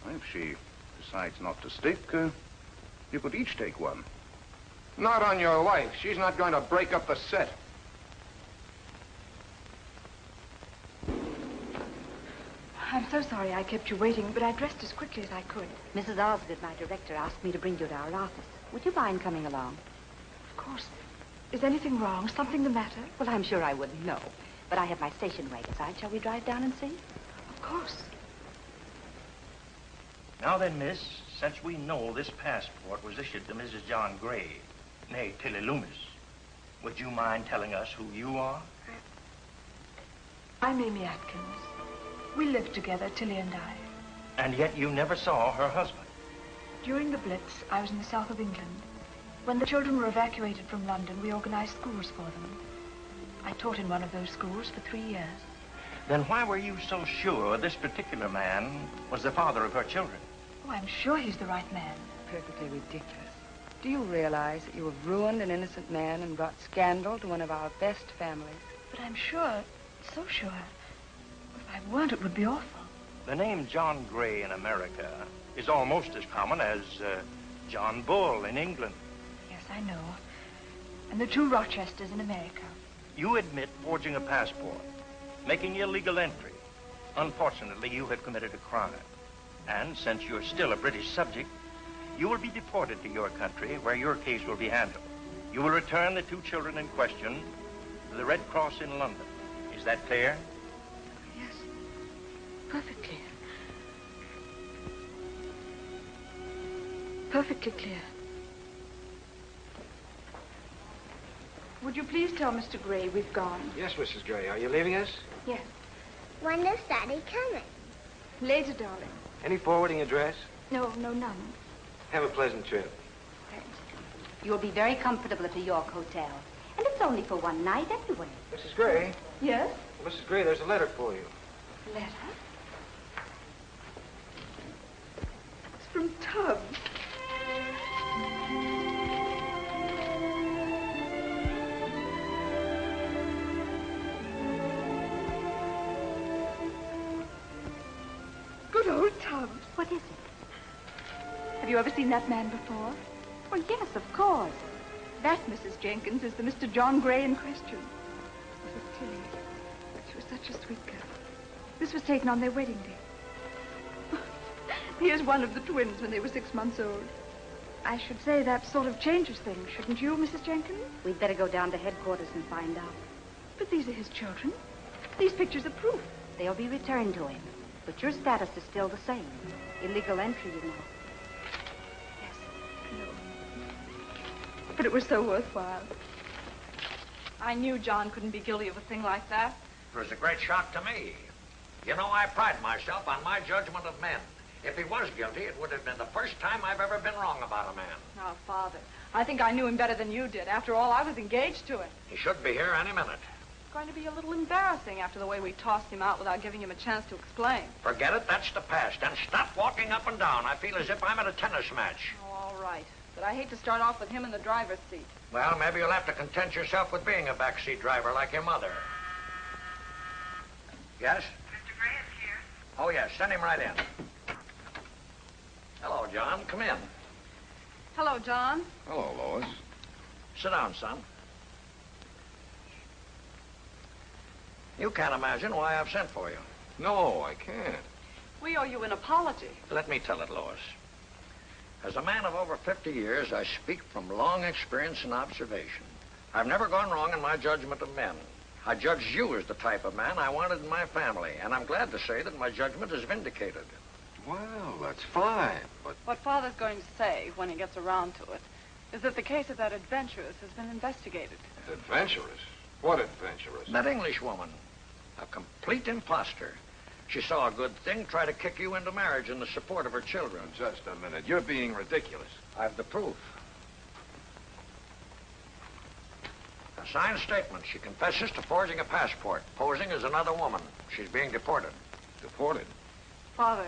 If she decides not to stick, you could each take one. Not on your life. She's not going to break up the set. I'm so sorry I kept you waiting, but I dressed as quickly as I could. Mrs. Osgood, my director, asked me to bring you to our office. Would you mind coming along? Of course. Is anything wrong? Something the matter? Well, I'm sure I wouldn't know. But I have my station wagon side. Shall we drive down and see? Of course. Now then, miss, since we know this passport was issued to Mrs. John Gray, nay, Tilly Loomis, would you mind telling us who you are? I'm Amy Atkins. We lived together, Tilly and I. And yet you never saw her husband. During the Blitz, I was in the south of England. When the children were evacuated from London, we organized schools for them. I taught in one of those schools for 3 years. Then why were you so sure this particular man was the father of her children? Oh, I'm sure he's the right man. Perfectly ridiculous. Do you realize that you have ruined an innocent man and brought scandal to one of our best families? But I'm sure, so sure. If I weren't, it would be awful. The name John Gray in America is almost as common as John Bull in England. Yes, I know. And the 2 Rochesters in America. You admit forging a passport, making illegal entry. Unfortunately, you have committed a crime. And since you're still a British subject, you will be deported to your country where your case will be handled. You will return the 2 children in question to the Red Cross in London. Is that clear? Yes, perfectly. Perfectly clear. Would you please tell Mr. Gray we've gone? Yes, Mrs. Gray. Are you leaving us? Yes. When is Daddy coming? Later, darling. Any forwarding address? No, none. Have a pleasant trip. You will be very comfortable at the York Hotel. And it's only for one night anyway. Mrs. Gray? Yes? Mrs. Gray, there's a letter for you. Letter? It's from Tubbs. Good old Tubbs. What is it? Have you ever seen that man before? Well, yes, of course. That, Mrs. Jenkins, is the Mr. John Gray in question. This is Tilly. She was such a sweet girl. This was taken on their wedding day. Here's one of the twins when they were 6 months old. I should say that sort of changes things, shouldn't you, Mrs. Jenkins? We'd better go down to headquarters and find out. But these are his children. These pictures are proof. They'll be returned to him. But your status is still the same. Illegal entry, you know. Yes, no. But it was so worthwhile. I knew John couldn't be guilty of a thing like that. It was a great shock to me. You know, I pride myself on my judgment of men. If he was guilty, it would have been the first time I've ever been wrong about a man. Oh, Father, I think I knew him better than you did. After all, I was engaged to him. He should be here any minute. It's going to be a little embarrassing after the way we tossed him out without giving him a chance to explain. Forget it, that's the past. And stop walking up and down. I feel as if I'm at a tennis match. Oh, all right. But I hate to start off with him in the driver's seat. Well, maybe you'll have to content yourself with being a backseat driver like your mother. Yes? Mr. Gray is here. Oh, yes. Send him right in. Hello, John. Come in. Hello, John. Hello, Lois. Sit down, son. You can't imagine why I've sent for you. No, I can't. We owe you an apology. Let me tell it, Lois. As a man of over 50 years, I speak from long experience and observation. I've never gone wrong in my judgment of men. I judged you as the type of man I wanted in my family, and I'm glad to say that my judgment is vindicated. Well, that's fine, but... What Father's going to say, when he gets around to it, is that the case of that adventuress has been investigated. Adventurous? What adventuress? That English woman. A complete imposter. She saw a good thing, try to kick you into marriage in the support of her children. Just a minute. You're being ridiculous. I've the proof. A signed statement. She confesses to forging a passport, posing as another woman. She's being deported. Deported? Father,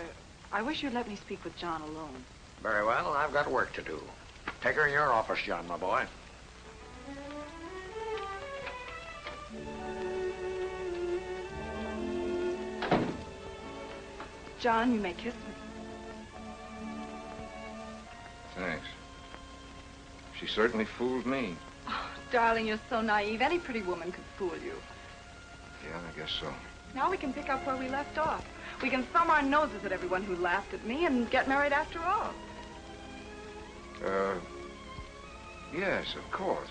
I wish you'd let me speak with John alone. Very well. I've got work to do. Take her in your office, John, my boy. John, you may kiss me. Thanks. She certainly fooled me. Oh, darling, you're so naive. Any pretty woman could fool you. Yeah, I guess so. Now we can pick up where we left off. We can thumb our noses at everyone who laughed at me and get married after all. Yes, of course.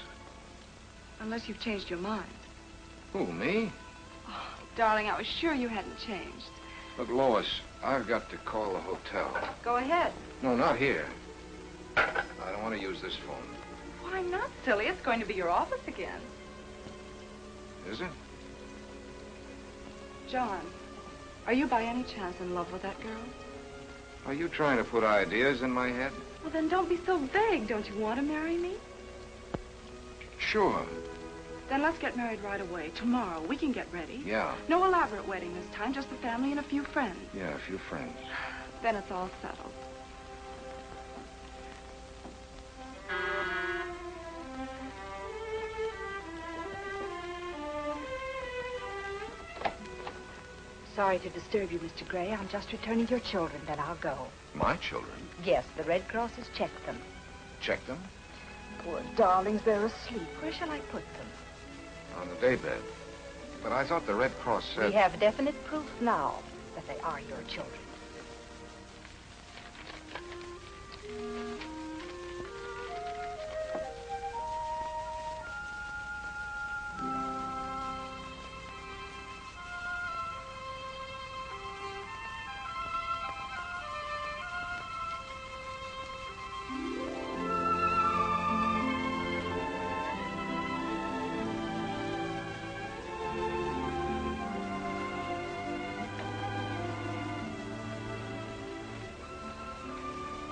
Unless you've changed your mind. Who, me? Oh, darling, I was sure you hadn't changed. Look, Lois, I've got to call the hotel. Go ahead. No, not here. I don't want to use this phone. Why not, silly? It's going to be your office again. Is it? John, are you by any chance in love with that girl? Are you trying to put ideas in my head? Well, then don't be so vague. Don't you want to marry me? Sure. Then let's get married right away. Tomorrow. We can get ready. Yeah. No elaborate wedding this time, just the family and a few friends. Yeah, a few friends. Then it's all settled. Sorry to disturb you, Mr. Gray. I'm just returning your children, then I'll go. My children? Yes, the Red Cross has checked them. Check them? Poor darlings, they're asleep. Where shall I put them? On the daybed. But I thought the Red Cross said... We have definite proof now that they are your children.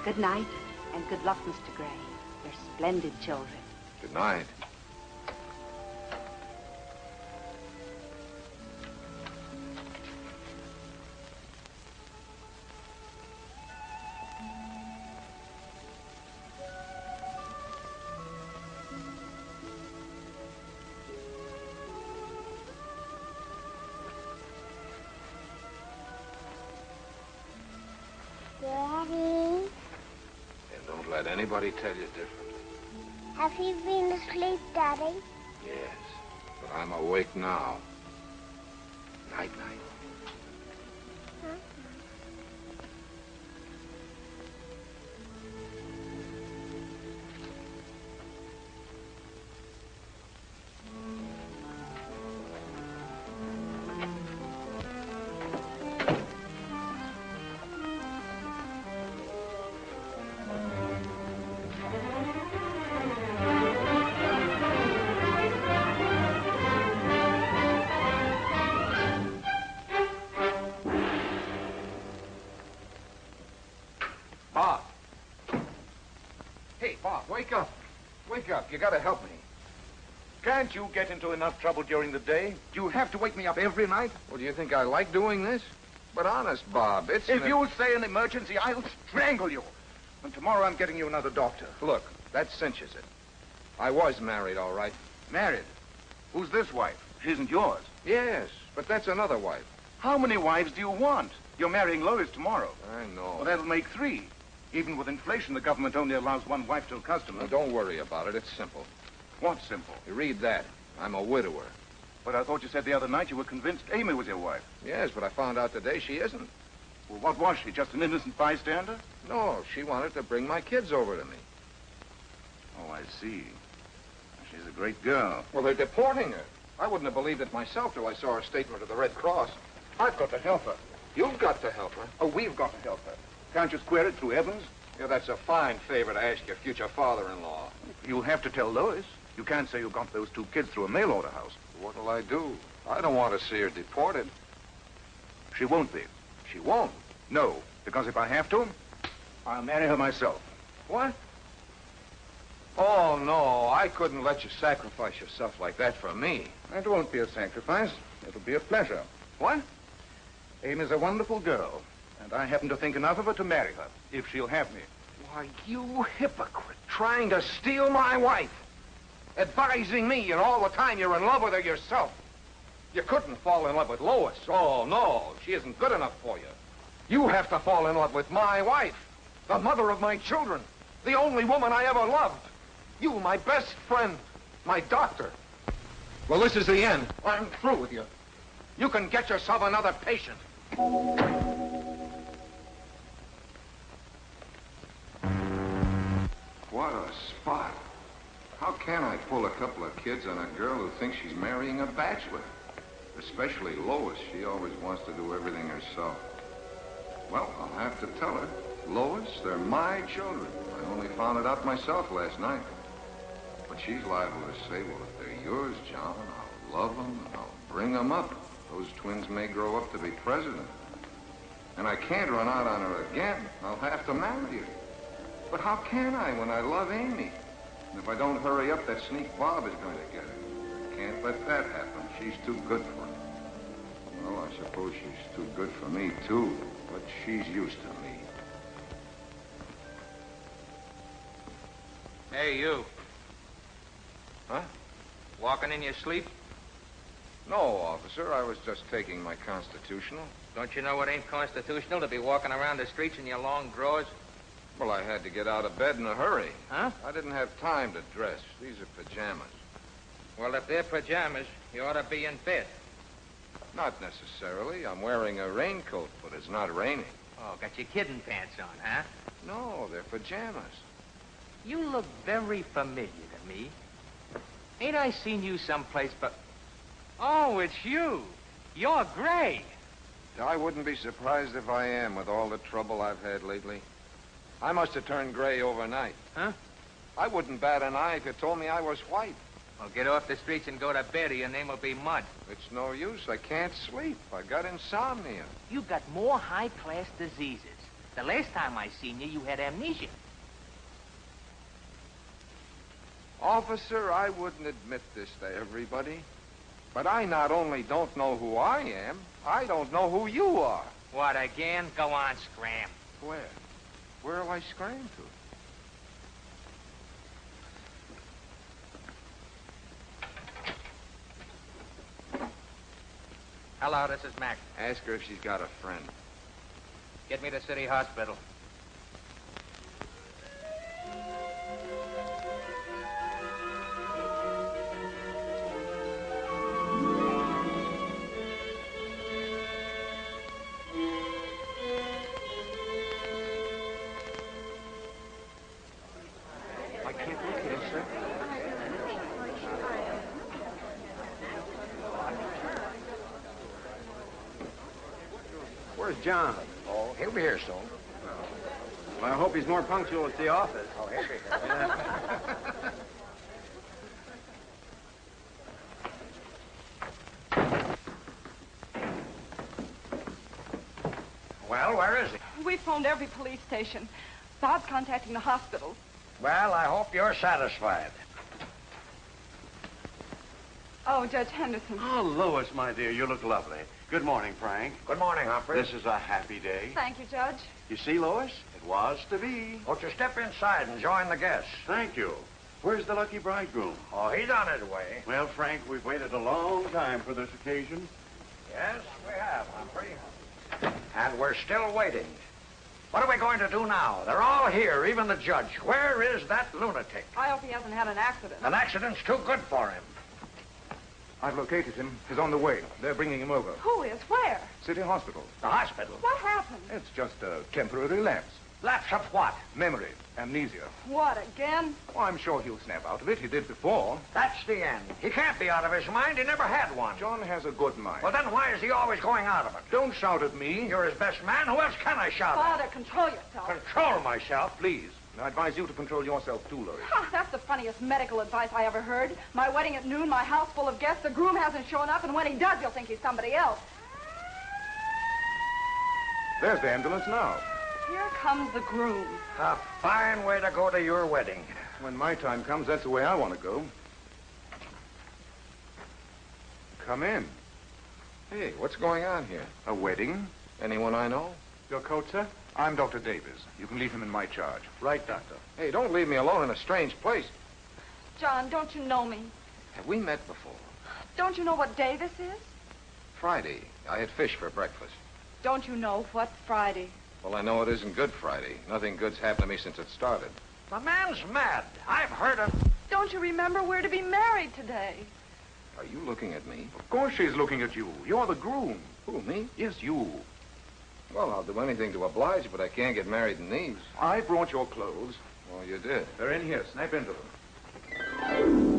Good night, and good luck, Mr. Gray. They're splendid children. Good night. Daddy, And don't let anybody tell you different. have you been asleep, Daddy? Yes. But I'm awake now. Night-night. Bob. Hey, Bob, wake up. Wake up. You gotta help me. Can't you get into enough trouble during the day? Do you have to wake me up every night? Well, do you think I like doing this? But honest, Bob, it's... If you say an emergency, I'll strangle you. And tomorrow I'm getting you another doctor. Look, that cinches it. I was married, all right. Married? Who's this wife? She isn't yours. Yes, but that's another wife. How many wives do you want? You're marrying Lois tomorrow. I know. Well, that'll make 3. Even with inflation, the government only allows 1 wife to a customer. Well, don't worry about it. It's simple. What's simple? You read that. I'm a widower. But I thought you said the other night you were convinced Amy was your wife. Yes, but I found out today she isn't. Well, what was she? Just an innocent bystander? No, she wanted to bring my kids over to me. Oh, I see. She's a great girl. Well, they're deporting her. I wouldn't have believed it myself till I saw her statement to the Red Cross. I've got to help her. You've got to help her. Oh, we've got to help her. Can't you square it through Evans? Yeah, that's a fine favor to ask your future father-in-law. You'll have to tell Lois. You can't say you got those 2 kids through a mail-order house. What'll I do? I don't want to see her deported. She won't be. She won't? No, because if I have to, I'll marry her myself. What? Oh, no, I couldn't let you sacrifice yourself like that for me. It won't be a sacrifice. It'll be a pleasure. What? Amy's a wonderful girl, and I happen to think enough of her to marry her, if she'll have me. Why, you hypocrite, trying to steal my wife. Advising me, and all the time you're in love with her yourself. You couldn't fall in love with Lois. Oh, no, she isn't good enough for you. You have to fall in love with my wife, the mother of my children, the only woman I ever loved. You, my best friend, my doctor. Well, this is the end. I'm through with you. You can get yourself another patient. What a spot. How can I pull a couple of kids on a girl who thinks she's marrying a bachelor? Especially Lois. She always wants to do everything herself. Well, I'll have to tell her. Lois, they're my children. I only found it out myself last night. But she's liable to say, well, if they're yours, John, I'll love them and I'll bring them up. Those twins may grow up to be president. And I can't run out on her again. I'll have to marry her. But how can I when I love Amy? And if I don't hurry up, that sneak Bob is going to get her. Can't let that happen. She's too good for me. Well, I suppose she's too good for me, too. But she's used to me. Hey, you. Huh? Walking in your sleep? No, officer. I was just taking my constitutional. Don't you know it ain't constitutional to be walking around the streets in your long drawers? Well, I had to get out of bed in a hurry. Huh? I didn't have time to dress. These are pajamas. Well, if they're pajamas, you ought to be in bed. Not necessarily. I'm wearing a raincoat, but it's not raining. Oh, got your kidding pants on, huh? No, they're pajamas. You look very familiar to me. Ain't I seen you someplace but... Oh, it's you. You're Gray. I wouldn't be surprised if I am with all the trouble I've had lately. I must have turned gray overnight. Huh? I wouldn't bat an eye if you told me I was white. Well, get off the streets and go to bed or your name will be Mud. It's no use. I can't sleep. I got insomnia. You got more high-class diseases. The last time I seen you, you had amnesia. Officer, I wouldn't admit this to everybody, but I not only don't know who I am, I don't know who you are. What, again? Go on, scram. Where? Where'll I scram to? Hello, this is Mac. Ask her if she's got a friend. Get me to City Hospital. I can't look here, sir. Where's John? Oh, he'll be here soon. Well, I hope he's more punctual at the office. Oh, he'll be here. Well, where is he? We phoned every police station. Bob's contacting the hospital. Well, I hope you're satisfied. Oh, Judge Henderson. Oh, Lois, my dear, you look lovely. Good morning, Frank. Good morning, Humphrey. This is a happy day. Thank you, Judge. You see, Lois? It was to be. Won't you step inside and join the guests? Thank you. Where's the lucky bridegroom? Oh, he's on his way. Well, Frank, we've waited a long time for this occasion. Yes, we have, Humphrey. And we're still waiting. What are we going to do now? They're all here, even the judge. Where is that lunatic? I hope he hasn't had an accident. An accident's too good for him. I've located him. He's on the way. They're bringing him over. Who is? Where? City Hospital. The hospital? What happened? It's just a temporary lapse. Lapse of what? Memory. Amnesia. What, again? Oh, I'm sure he'll snap out of it. He did before. That's the end. He can't be out of his mind. He never had one. John has a good mind. Well, then why is he always going out of it? Don't shout at me. You're his best man. Who else can I shout Father, at? control yourself. Control myself? Please. I advise you to control yourself, too, Lois. That's the funniest medical advice I ever heard. My wedding at noon, my house full of guests, the groom hasn't shown up, and when he does, you'll think he's somebody else. There's the ambulance now. Here comes the groom. A fine way to go to your wedding. When my time comes, that's the way I want to go. Come in. Hey, what's going on here? A wedding? Anyone I know? Your coat, sir? I'm Dr. Davis. You can leave him in my charge. Right, Doctor. Hey, don't leave me alone in a strange place. John, don't you know me? Have we met before? Don't you know what day this is? Friday. I had fish for breakfast. Don't you know what's Friday? Well, I know it isn't Good Friday. Nothing good's happened to me since it started. The man's mad. I've heard of... Don't you remember we're to be married today? Are you looking at me? Of course she's looking at you. You're the groom. Who, me? Yes, you. Well, I'll do anything to oblige, but I can't get married in these. I brought your clothes. Oh, you did? They're in here. Snap into them.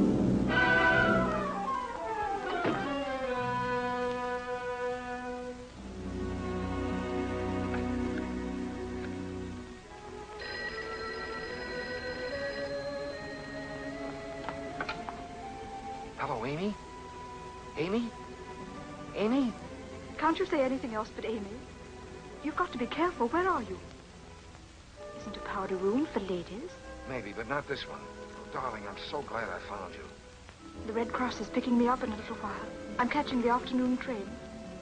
Hello, Amy? Amy? Amy? Can't you say anything else but Amy? You've got to be careful. Where are you? Isn't a powder room for ladies? Maybe, but not this one. Oh, darling, I'm so glad I found you. The Red Cross is picking me up in a little while. I'm catching the afternoon train.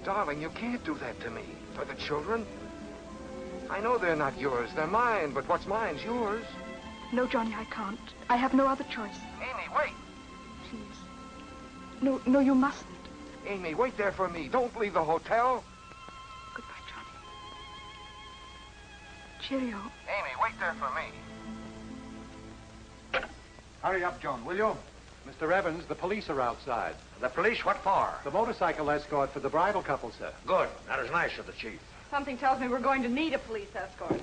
Darling, you can't do that to me. For the children. I know they're not yours. They're mine, but what's mine's yours. No, Johnny, I can't. I have no other choice. Amy, wait. Please. No, you mustn't. Amy, wait there for me. Don't leave the hotel. Goodbye, Johnny. Cheerio. Amy, wait there for me. Hurry up, John, will you? Mr. Evans, the police are outside. The police? What for? The motorcycle escort for the bridal couple, sir. Good. That is nice of the chief. Something tells me we're going to need a police escort.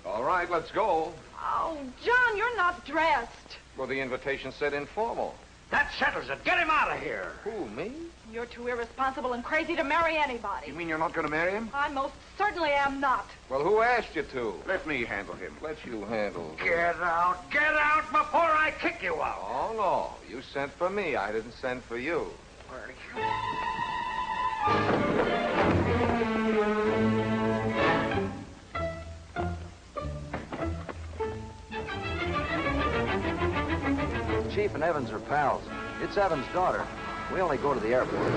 All right, let's go. Oh, John, you're not dressed. Well, the invitation said informal. That settles it. Get him out of here. Who, me? You're too irresponsible and crazy to marry anybody. You mean you're not going to marry him? I most certainly am not. Well, who asked you to? Let me handle him. Let you handle. Get out. Get out before I kick you out. Oh, no. You sent for me. I didn't send for you. Chief and Evans are pals. It's Evans' daughter. We only go to the airport.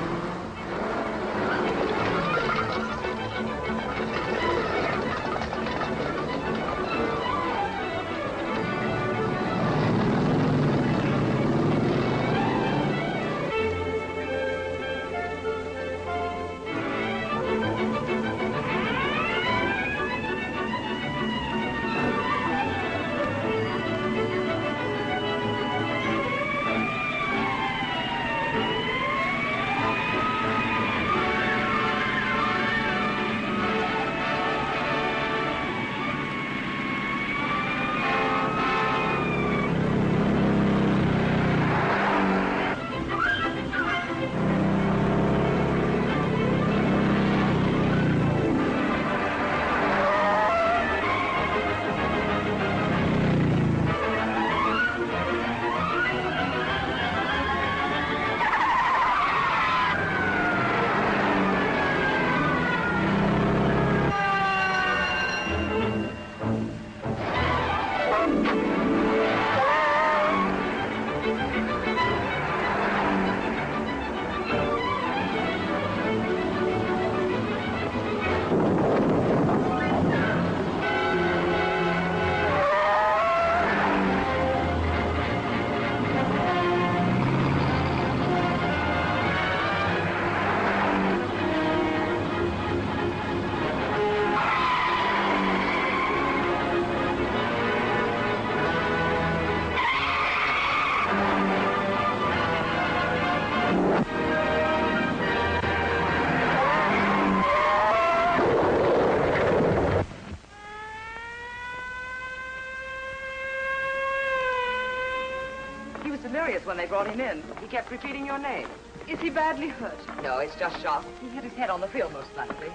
delirious when they brought him in. He kept repeating your name. Is he badly hurt? No, it's just shock. He hit his head on the field, most likely.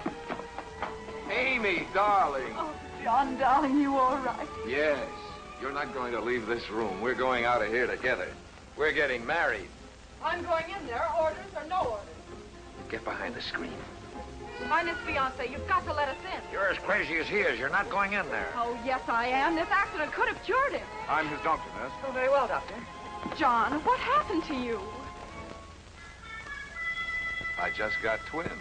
Amy, darling. Oh, John, darling, you all right? Yes. You're not going to leave this room. We're going out of here together. We're getting married. I'm going in there, orders or no orders. Get behind the screen. I'm his fiancée. You've got to let us in. You're as crazy as he is. You're not going in there. Oh, yes, I am. This accident could have cured him. I'm his doctor, nurse. Oh, very well, Doctor. John, what happened to you? I just got twins.